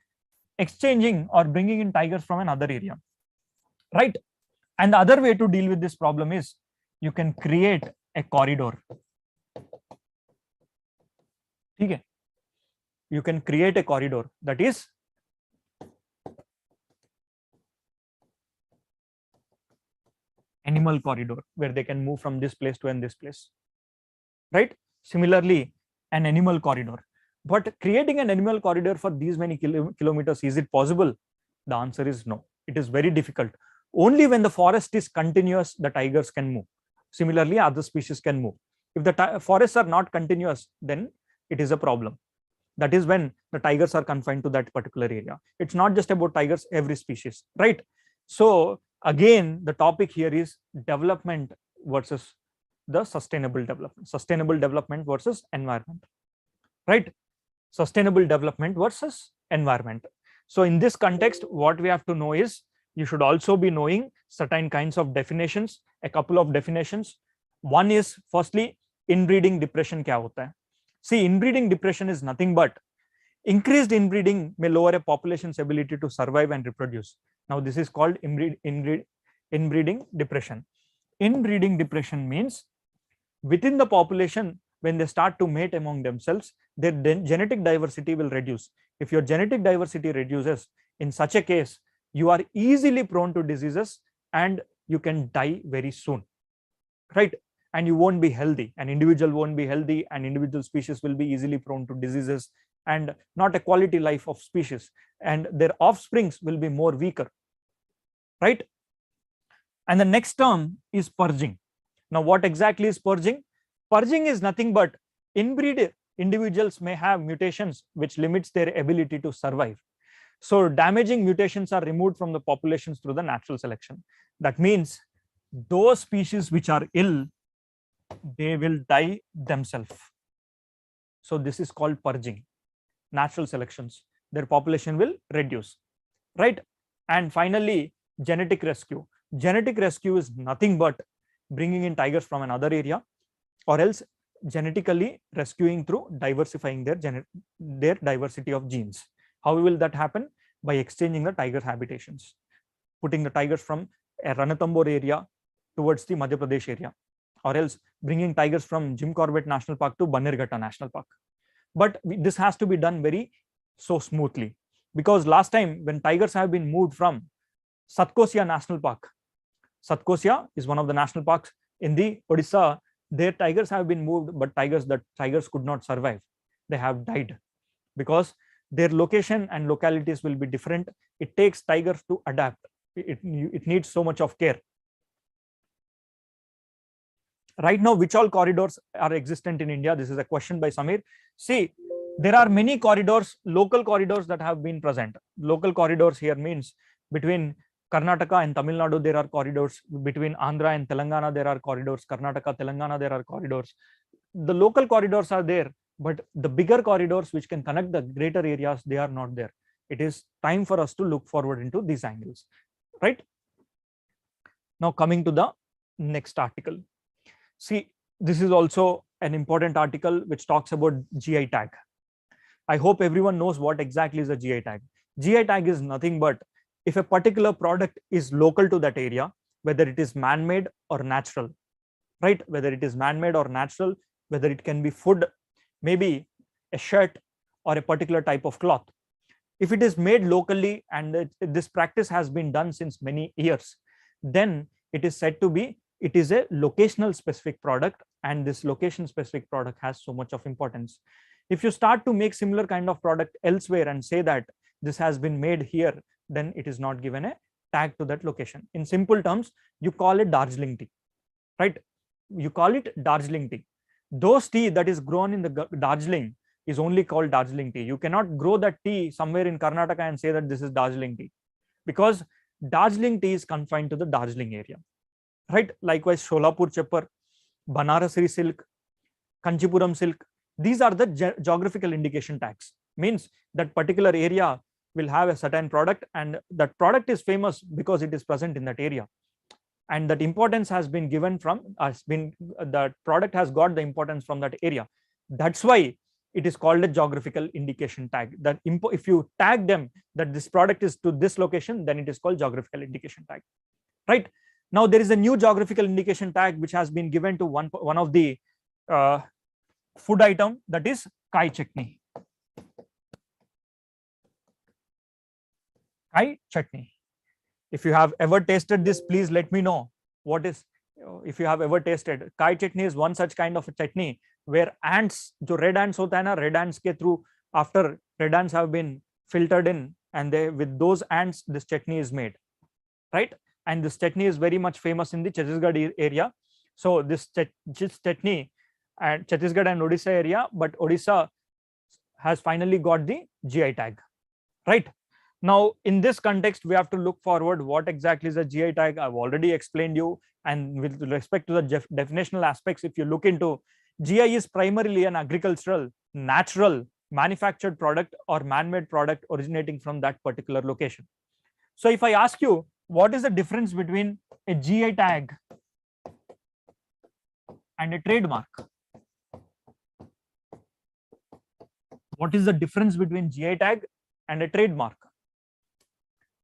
A: exchanging or bringing in tigers from another area, right? And the other way to deal with this problem is you can create a corridor. Okay? You can create a corridor, that is animal corridor, where they can move from this place to this place, right? Similarly, an animal corridor. But creating an animal corridor for these many kilometers, is it possible? The answer is no. It is very difficult. Only when the forest is continuous, the tigers can move. Similarly, other species can move. If the forests are not continuous, then it is a problem. That is when the tigers are confined to that particular area. It's not just about tigers, every species, right? So again, the topic here is development versus the sustainable development versus environment, right? Sustainable development versus environment. So in this context, what we have to know is, you should also be knowing certain kinds of definitions, a couple of definitions. One is, firstly, inbreeding depression kya hota hai? See, inbreeding depression is nothing but increased inbreeding may lower a population's ability to survive and reproduce. Now, this is called inbreeding depression. Inbreeding depression means within the population, when they start to mate among themselves, their genetic diversity will reduce. If your genetic diversity reduces, in such a case, you are easily prone to diseases and you can die very soon, right? and you won't be healthy. An individual won't be healthy, and individual species will be easily prone to diseases and not a quality life of species, and their offsprings will be more weaker, right? And the next term is purging. Now, what exactly is purging? Purging is nothing but inbreed individuals may have mutations which limits their ability to survive. So damaging mutations are removed from the populations through the natural selection. That means those species which are ill, they will die themselves. So this is called purging. Natural selections, their population will reduce, right? And finally, genetic rescue. Genetic rescue is nothing but bringing in tigers from another area, or else genetically rescuing through diversifying their diversity of genes. How will that happen? By exchanging the tiger habitations, putting the tigers from a Ranthambore area towards the Madhya Pradesh area, or else bringing tigers from Jim Corbett National Park to Bannerghatta National Park. But this has to be done very so smoothly, because last time when tigers have been moved from Satkosia National Park, Satkosia is one of the national parks in the Odisha, their tigers have been moved, but tigers could not survive. They have died because their location and localities will be different. It takes tigers to adapt. It needs so much of care. Right now, which all corridors are existent in India? This is a question by Samir. See, there are many corridors, local corridors that have been present. Local corridors here means between Karnataka and Tamil Nadu, there are corridors. Between Andhra and Telangana, there are corridors. Karnataka, Telangana, there are corridors. The local corridors are there, but the bigger corridors which can connect the greater areas, they are not there. It is time for us to look forward into these angles, right? Now coming to the next article. See, this is also an important article which talks about GI tag. I hope everyone knows what exactly is a GI tag. GI tag is nothing but if a particular product is local to that area, whether it is man-made or natural, right? Whether it is man-made or natural, whether it can be food, maybe a shirt or a particular type of cloth. If it is made locally and this practice has been done since many years, then it is said to be, it is a locational specific product, and this location specific product has so much of importance. If you start to make similar kind of product elsewhere and say that this has been made here, then it is not given a tag to that location. In simple terms, you call it Darjeeling tea, right? You call it Darjeeling tea. Those tea that is grown in the Darjeeling is only called Darjeeling tea. You cannot grow that tea somewhere in Karnataka and say that this is Darjeeling tea, because Darjeeling tea is confined to the Darjeeling area, right? Likewise, Sholapur Cheppar, Banarasi silk, Kanchipuram silk, these are the geographical indication tags. Means that particular area will have a certain product, and that product is famous because it is present in that area, and that importance has been given from that product has got the importance from that area. That's why it is called a geographical indication tag. That if you tag them that this product is to this location, then it is called geographical indication tag, right? Now there is a new geographical indication tag which has been given to one of the food item, that is kai chutney. Kai chutney. If you have ever tasted this, please let me know what is. If you have ever tasted, kai chutney is one such kind of a chutney where ants, जो red ants होता है ना, red ants के through, after red ants have been filtered in, and they with those ants this chutney is made, right? And this chutney is very much famous in the Chhattisgarh area. So this chutney and Chhattisgarh and Odisha area, but Odisha has finally got the GI tag, right? Now, in this context, we have to look forward what exactly is a GI tag. I've already explained you, and with respect to the definitional aspects, if you look into, GI is primarily an agricultural, natural, manufactured product or man-made product originating from that particular location. So if I ask you, what is the difference between a GI tag and a trademark? What is the difference between GI tag and a trademark?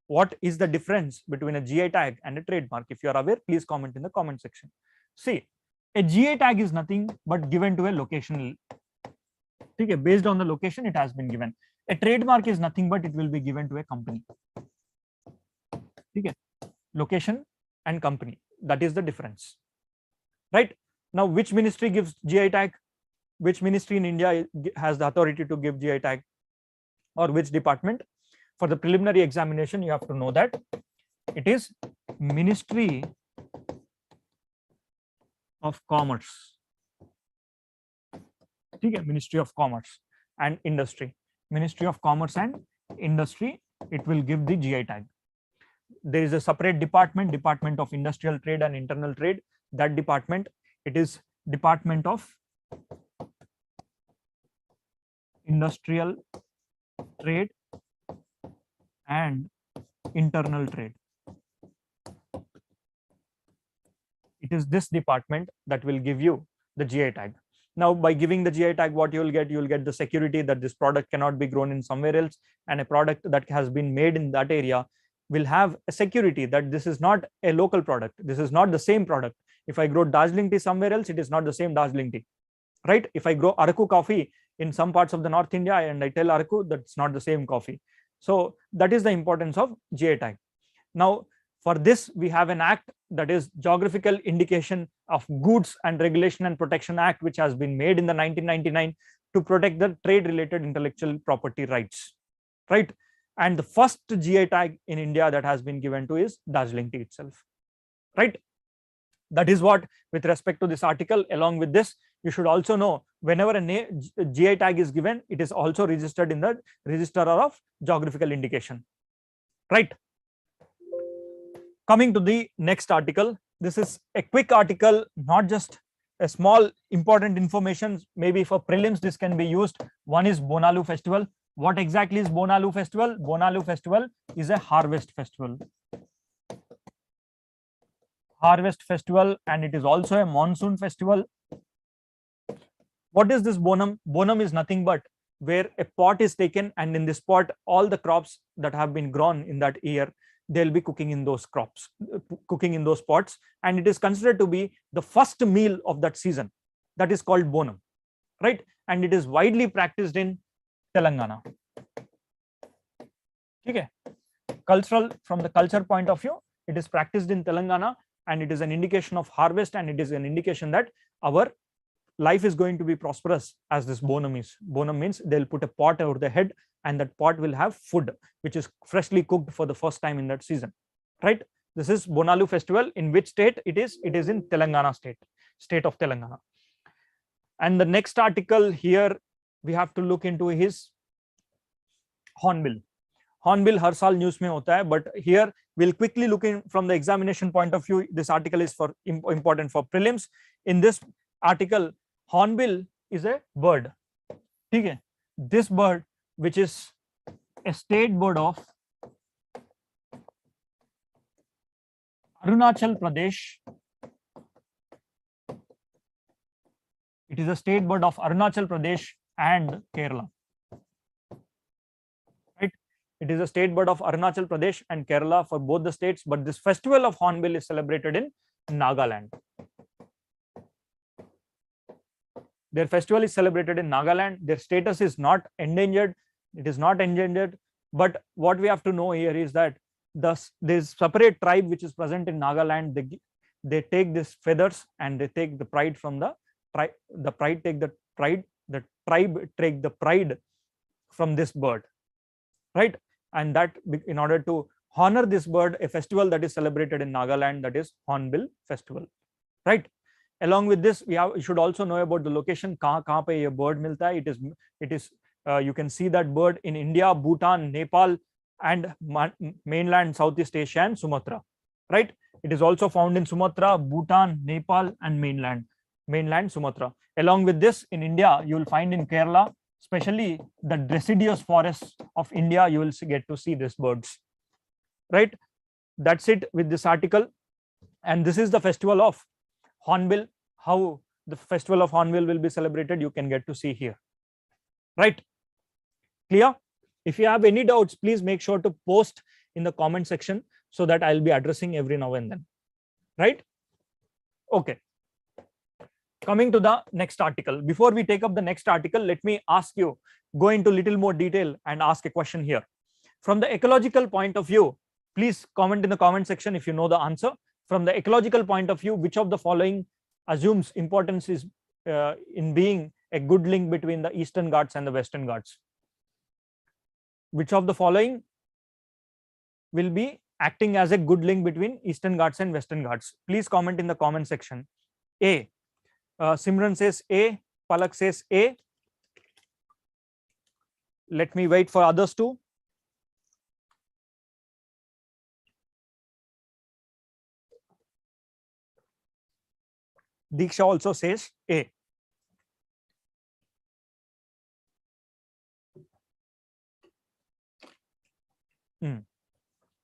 A: What is the difference between a GI tag and a trademark? If you are aware, please comment in the comment section. See, a GI tag is nothing but given to a location. Okay, based on the location it has been given. A trademark is nothing but it will be given to a company. Okay, location and company, that is the difference, right? Now, which ministry gives GI tag? Which ministry in India has the authority to give GI tag, or which department? For the preliminary examination, you have to know that it is Ministry of Commerce. Okay, Ministry of Commerce and Industry. Ministry of Commerce and Industry, it will give the GI tag. There is a separate department, Department of Industrial Trade and Internal Trade. That department, it is Department of Industrial Trade and Internal Trade. It is this department that will give you the GI tag. Now, by giving the GI tag, what you will get the security that this product cannot be grown in somewhere else, and a product that has been made in that area will have a security that this is not a local product. This is not the same product. If I grow Darjeeling tea somewhere else, it is not the same Darjeeling tea, right? If I grow Araku coffee in some parts of the North India and I tell Araku, that's not the same coffee. So that is the importance of GI tag. Now, for this, we have an act, that is Geographical Indication of Goods and Regulation and Protection Act, which has been made in the 1999 to protect the trade related intellectual property rights, right? And the first GI tag in India that has been given to is Darjeeling tea itself, right? That is what, with respect to this article. Along with this, you should also know, whenever a GI tag is given, it is also registered in the Registrar of Geographical Indication, right? Coming to the next article, this is a quick article, not just a small important information. Maybe for prelims this can be used. One is Bonlo Festival. What exactly is Bonlo Festival? Bonlo Festival is a harvest festival. Harvest festival, and it is also a monsoon festival. What is this bonum? Bonum is nothing but where a pot is taken, and in this pot, all the crops that have been grown in that year, they'll be cooking in those crops, cooking in those pots, and it is considered to be the first meal of that season. That is called bonum, right? And it is widely practiced in Telangana. Okay. Cultural, from the culture point of view, it is practiced in Telangana, and it is an indication of harvest, and it is an indication that our life is going to be prosperous, as this bonum is. Bonum means they'll put a pot over the head, and that pot will have food which is freshly cooked for the first time in that season, right? This is Bonlo Festival. In which state it is? It is in Telangana state of Telangana. And the next article here we have to look into his Hornbill. Hornbill har saal news mein hota hai, but here we'll quickly look in from the examination point of view. This article is for important for prelims. In this article, Hornbill is a bird. Okay. This bird, which is a state bird of Arunachal Pradesh. It is a state bird of Arunachal Pradesh and Kerala. Right? It is a state bird of Arunachal Pradesh and Kerala for both the states, but this festival of Hornbill is celebrated in Nagaland. Their festival is celebrated in Nagaland. Their status is not endangered. It is not endangered. But what we have to know here is that this separate tribe which is present in Nagaland, they take these feathers and they take the pride from the tribe. The tribe take the pride from this bird, right? And that, in order to honor this bird, a festival that is celebrated in Nagaland, that is Hornbill Festival, right? Along with this, you should also know about the location. Kahan pe ye bird milta hai? It is you can see that bird in India, Bhutan, Nepal, and mainland Southeast Asia and Sumatra, right? It is also found in Sumatra, Bhutan, Nepal, and mainland Sumatra. Along with this, in India, you will find in Kerala, especially the deciduous forests of India, you will get to see these birds, right? That's it with this article. And this is the festival of Hornbill. How the festival of Hornbill will be celebrated, you can get to see here, right? Clear? If you have any doubts, please make sure to post in the comment section so that I'll be addressing every now and then, right? Okay. Coming to the next article. Before we take up the next article, let me ask you, go into little more detail and ask a question here. From the ecological point of view, please comment in the comment section if you know the answer. From the ecological point of view, which of the following assumes importance is in being a good link between the Eastern Ghats and the Western Ghats? Which of the following will be acting as a good link between Eastern Ghats and Western Ghats? Please comment in the comment section. A. Simran says A. Palak says A. Let me wait for others too. Diksha also says A.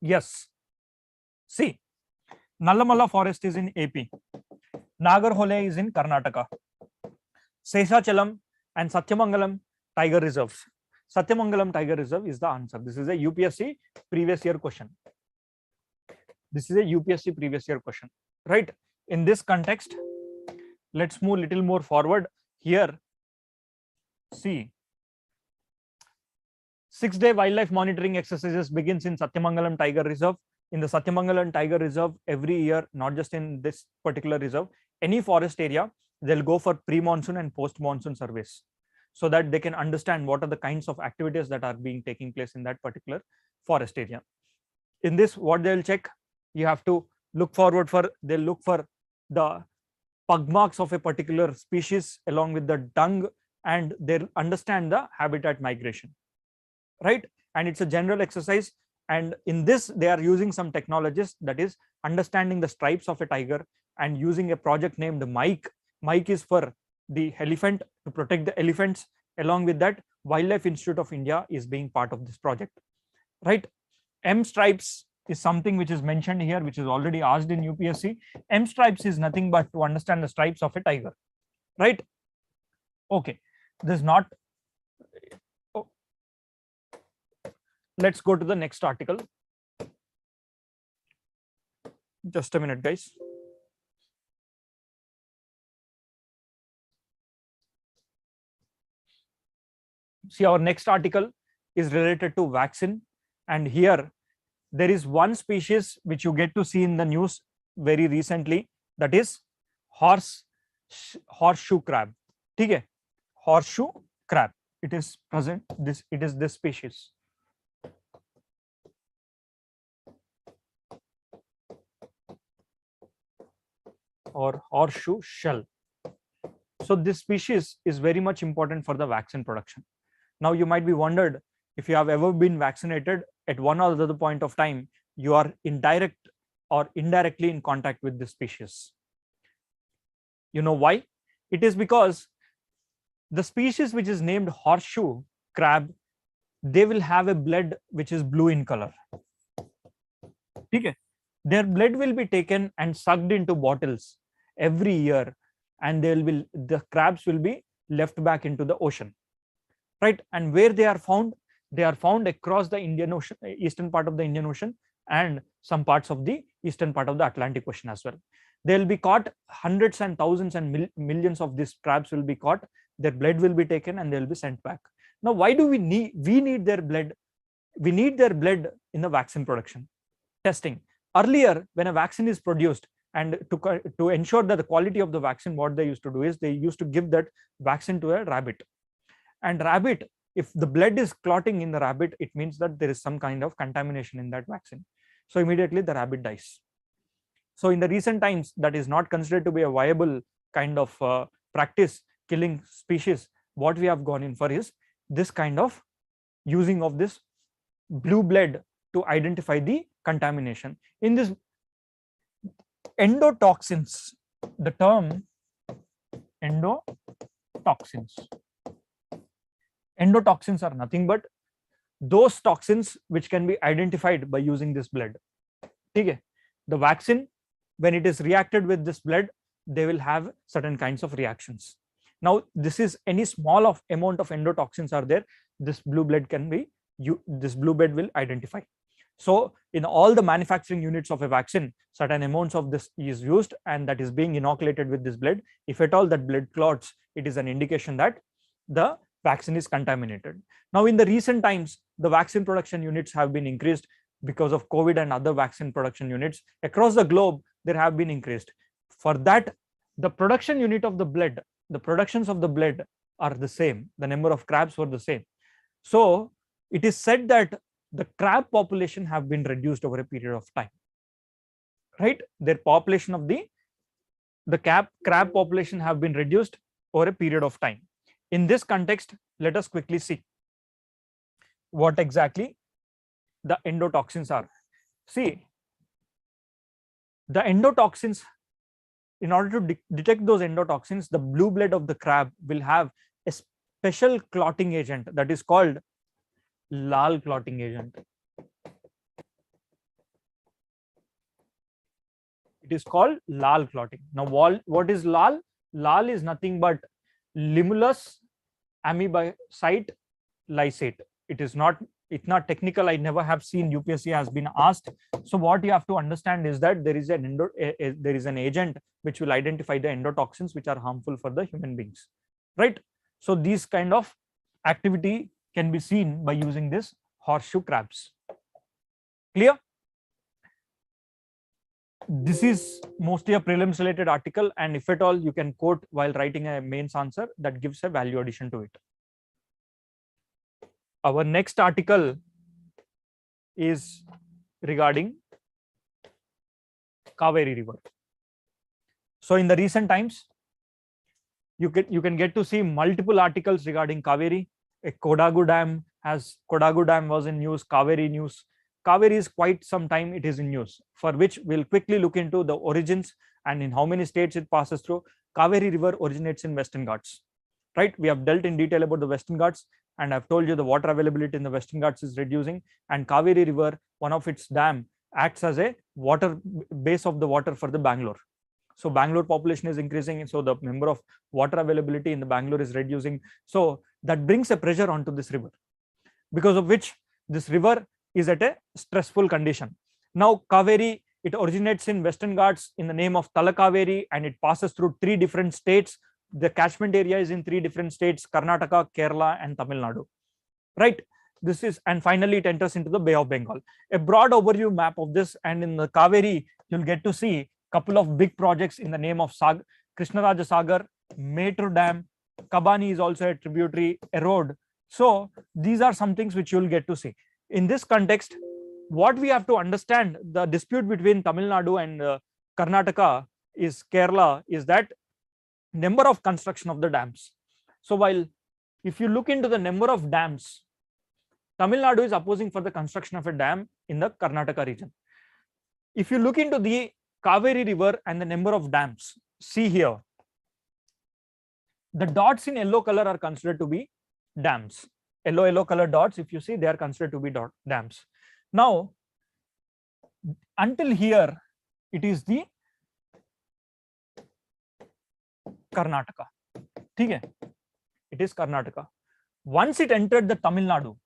A: Yes. See, Nallamala forest is in AP. Nagarhole is in Karnataka. Seshachalam and Satyamangalam tiger reserves. Satyamangalam tiger reserve is the answer. This is a UPSC previous year question. This is a UPSC previous year question, right? In this context, let's move a little more forward here. See, 6-day wildlife monitoring exercises begins in Satyamangalam Tiger Reserve. In the Satyamangalam Tiger Reserve, every year, not just in this particular reserve, any forest area, they'll go for pre-monsoon and post-monsoon surveys so that they can understand what are the kinds of activities that are being taking place in that particular forest area. In this, what they'll check, you have to look forward for, they'll look for the pug marks of a particular species along with the dung, and they'll understand the habitat migration, right? And it's a general exercise, and in this they are using some technologies, that is understanding the stripes of a tiger and using a project named Mike. Mike is for the elephant, to protect the elephants. Along with that, Wildlife Institute of India is being part of this project, right? M stripes is something which is mentioned here, which is already asked in UPSC. M stripes is nothing but to understand the stripes of a tiger, right? Okay, this is not. Let's go to the next article. Just a minute, guys. See, our next article is related to vaccine, and here there is one species which you get to see in the news very recently, that is horseshoe crab. Okay, horseshoe crab. It is present. It is this species. Or horseshoe shell. So this species is very much important for the vaccine production. Now you might be wondered, if you have ever been vaccinated at one or the other point of time, you are indirect or indirectly in contact with this species. You know why? It is because the species which is named horseshoe crab, they will have a blood which is blue in color. Okay. Their blood will be taken and sucked into bottles every year, and the crabs will be left back into the ocean, right? And where they are found across the Indian Ocean, eastern part of the Indian Ocean, and some parts of the eastern part of the Atlantic Ocean as well. They will be caught, hundreds and thousands and millions of these crabs will be caught. Their blood will be taken and they will be sent back. Now, why do we need their blood? We need their blood in the vaccine production testing. Earlier, when a vaccine is produced, and to ensure that the quality of the vaccine, what they used to do is they used to give that vaccine to a rabbit. And rabbit, if the blood is clotting in the rabbit, it means that there is some kind of contamination in that vaccine. So immediately the rabbit dies. So in the recent times, that is not considered to be a viable kind of practice, killing species. What we have gone in for is this kind of using of this blue blood to identify the contamination. In this endotoxins, the term endotoxins. Endotoxins are nothing but those toxins which can be identified by using this blood. Okay. The vaccine, when it is reacted with this blood, they will have certain kinds of reactions. Now, this is any small amount of endotoxins are there, this blue blood this blue blood will identify. So in all the manufacturing units of a vaccine, certain amounts of this is used, and that is being inoculated with this blood. If at all that blood clots, it is an indication that the vaccine is contaminated. Now, in the recent times, the vaccine production units have been increased because of COVID, and other vaccine production units across the globe, there have been increased. For that, the production unit of the blood, the productions of the blood are the same. The number of crabs were the same. So it is said that the crab population have been reduced over a period of time, right? Their population of the crab population have been reduced over a period of time. In this context, let us quickly see what exactly the endotoxins are. See, the endotoxins, in order to detect those endotoxins, the blue blood of the crab will have a special clotting agent that is called lal clotting agent. It is called lal clotting. Now, what is lal? Lal is nothing but Limulus amebicite lysate. It's not technical. I never have seen UPSC has been asked. So what you have to understand is that there is an agent which will identify the endotoxins which are harmful for the human beings, right? So these kind of activity can be seen by using this horseshoe crabs. Clear? This is mostly a prelims related article, and if at all you can quote while writing a mains answer, that gives a value addition to it. Our next article is regarding Kaveri River. So in the recent times, you can get to see multiple articles regarding Kaveri. A Kodagu Dam was in news, Kaveri news. Kaveri is quite some time it is in news, for which we'll quickly look into the origins and in how many states it passes through. Kaveri River originates in Western Ghats, right? We have dealt in detail about the Western Ghats, and I've told you the water availability in the Western Ghats is reducing, and Kaveri River, one of its dam, acts as a water base of the water for the Bangalore. So Bangalore population is increasing, so the number of water availability in the Bangalore is reducing. So that brings a pressure onto this river, because of which this river is at a stressful condition. Now Kaveri, it originates in Western Ghats in the name of Talakaveri, and it passes through 3 different states. The catchment area is in 3 different states: Karnataka, Kerala, and Tamil Nadu, right? This is, and finally it enters into the Bay of Bengal. A broad overview map of this, and in the Kaveri you'll get to see a couple of big projects in the name of Krishnaraja Sagar, Metru Dam, Kabani is also a tributary, Erode. So these are some things which you'll get to see. In this context, what we have to understand, the dispute between Tamil Nadu and Karnataka is Kerala, is that number of construction of the dams. So while if you look into the number of dams, Tamil Nadu is opposing for the construction of a dam in the Karnataka region. If you look into the Kaveri River and the number of dams, see here, the dots in yellow color are considered to be dams. Yellow color dots, if you see, they are considered to be dams. Now, until here, it is the Karnataka. Okay? It is Karnataka. Once it entered the Tamil Nadu,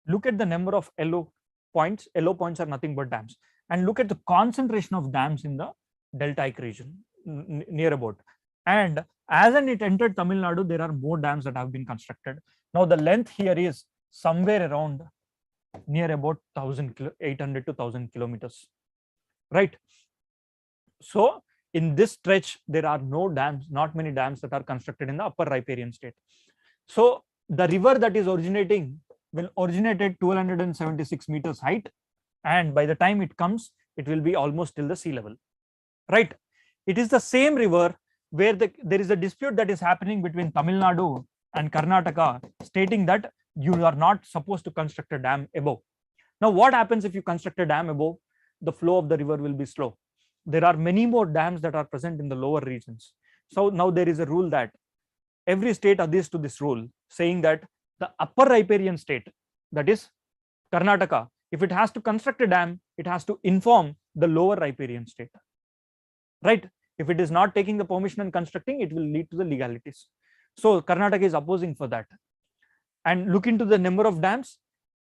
A: look at the number of yellow points. Yellow points are nothing but dams. And look at the concentration of dams in the deltaic region near about. And as it entered Tamil Nadu, there are more dams that have been constructed. Now the length here is somewhere around near about 800 to 1000 kilometers, right? So in this stretch, there are no dams, not many dams that are constructed in the upper riparian state. So the river that is originating will originate at 1276 meters height, and by the time it comes, it will be almost till the sea level, right? It is the same river where there is a dispute that is happening between Tamil Nadu and Karnataka, stating that you are not supposed to construct a dam above. Now, what happens if you construct a dam above? The flow of the river will be slow. There are many more dams that are present in the lower regions. So now there is a rule that every state adheres to this rule, saying that the upper riparian state, that is Karnataka, if it has to construct a dam, it has to inform the lower riparian state, right? If it is not taking the permission and constructing, it will lead to the legalities. So Karnataka is opposing for that. And look into the number of dams.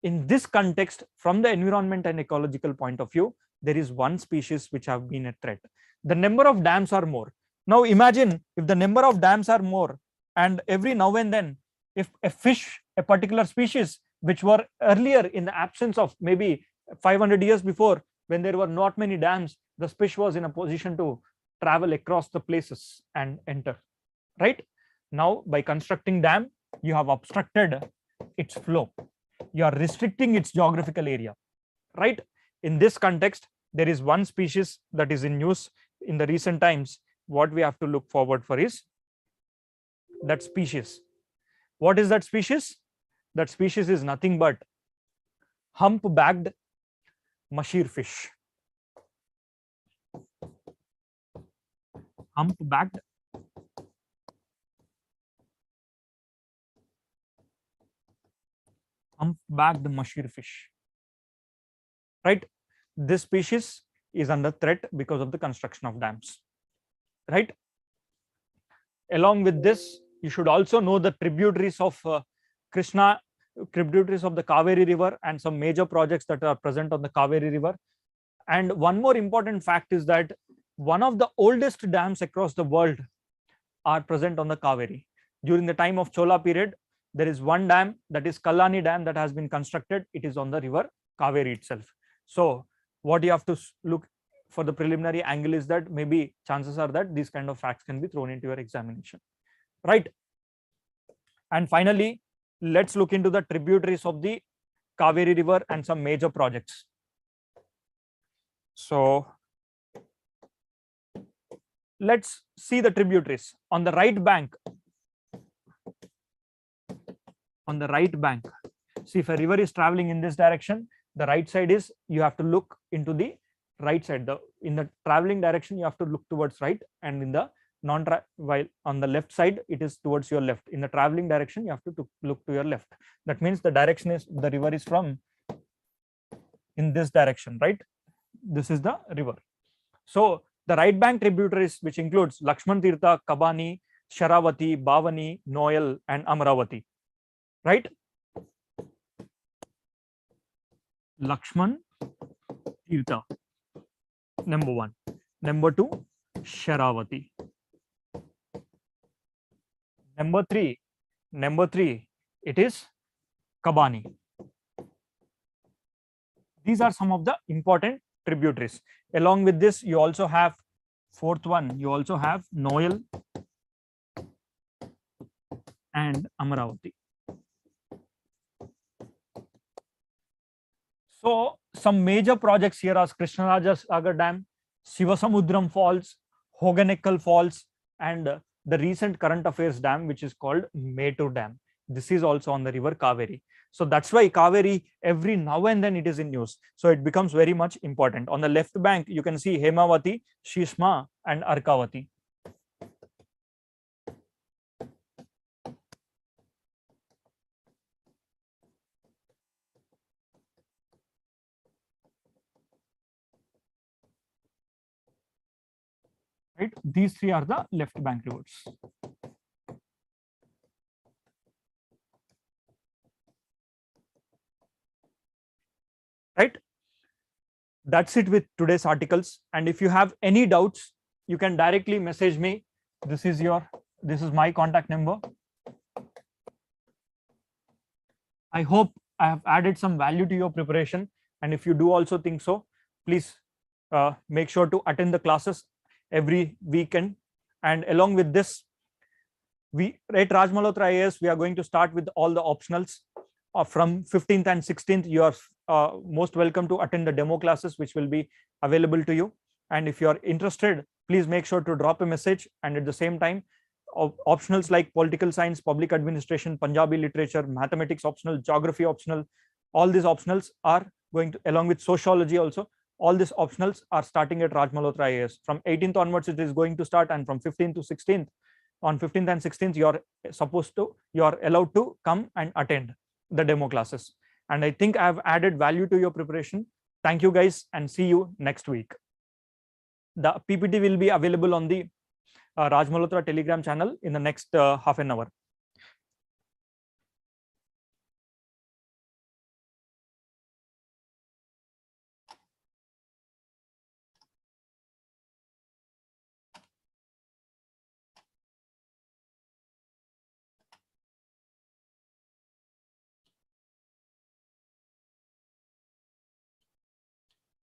A: In this context, from the environment and ecological point of view, there is one species which have been a threat. The number of dams are more. Now imagine if the number of dams are more, and every now and then, if a fish, a particular species, which were earlier in the absence of maybe 500 years before, when there were not many dams, the fish was in a position to travel across the places and enter, right? Now, by constructing dam, you have obstructed its flow. You are restricting its geographical area, right? In this context, there is one species that is in use in the recent times. What we have to look forward for is that species. What is that species? That species is nothing but humpbacked mashir fish. Humpbacked mashir fish, right? This species is under threat because of the construction of dams, right? Along with this, you should also know the tributaries of Krishna, tributaries of the Kaveri River, and some major projects that are present on the Kaveri River. And one more important fact is that one of the oldest dams across the world are present on the Kaveri. During the time of Chola period, there is one dam, that is Kalani Dam, that has been constructed. It is on the river Kaveri itself. So what you have to look for the preliminary angle is that maybe chances are that these kind of facts can be thrown into your examination, right? And finally, let's look into the tributaries of the Kaveri River and some major projects. So let's see the tributaries. On the right bank, see, if a river is traveling in this direction, the right side is, you have to look into the right side. In the traveling direction, you have to look towards right, and in the while on the left side, it is towards your left. In the traveling direction, you have to look to your left. That means the direction is, the river is from in this direction, right? This is the river. So the right bank tributaries, which includes Lakshman Tirtha, Kabani, Sharavati, Bhavani, Noyal, and Amravati, right? Lakshman Tirtha, number 1. Number 2, Sharavati. Number 3, it is Kabani. These are some of the important tributaries. Along with this, you also have, fourth one, you also have Noyal and Amravati. So some major projects here are Krishnarajasagar Dam, Sivasamudram Falls, Hoganekkal Falls, and the recent current affairs dam, which is called Mettur Dam. This is also on the river Kaveri. So that's why Kaveri, every now and then it is in news. So it becomes very much important. On the left bank, you can see Hemavati, Shishma, and Arkavati. Right? These three are the left bank rivers. Right? That's it with today's articles. And if you have any doubts, you can directly message me. This is my contact number. I hope I have added some value to your preparation. And if you do also think so, please make sure to attend the classes every weekend. And along with this, we at Raj Malhotra IAS, we are going to start with all the optionals. From 15th and 16th, you are most welcome to attend the demo classes, which will be available to you. And if you are interested, please make sure to drop a message. And at the same time, optionals like political science, public administration, Punjabi literature, mathematics optional, geography optional, all these optionals are going to, along with sociology also, all these optionals are starting at Raj Malhotra IAS. From 18th onwards, it is going to start, and from 15th to 16th, on 15th and 16th, you are allowed to come and attend the demo classes. And I think I have added value to your preparation. Thank you guys, and see you next week. The PPT will be available on the Raj Malhotra Telegram channel in the next half an hour.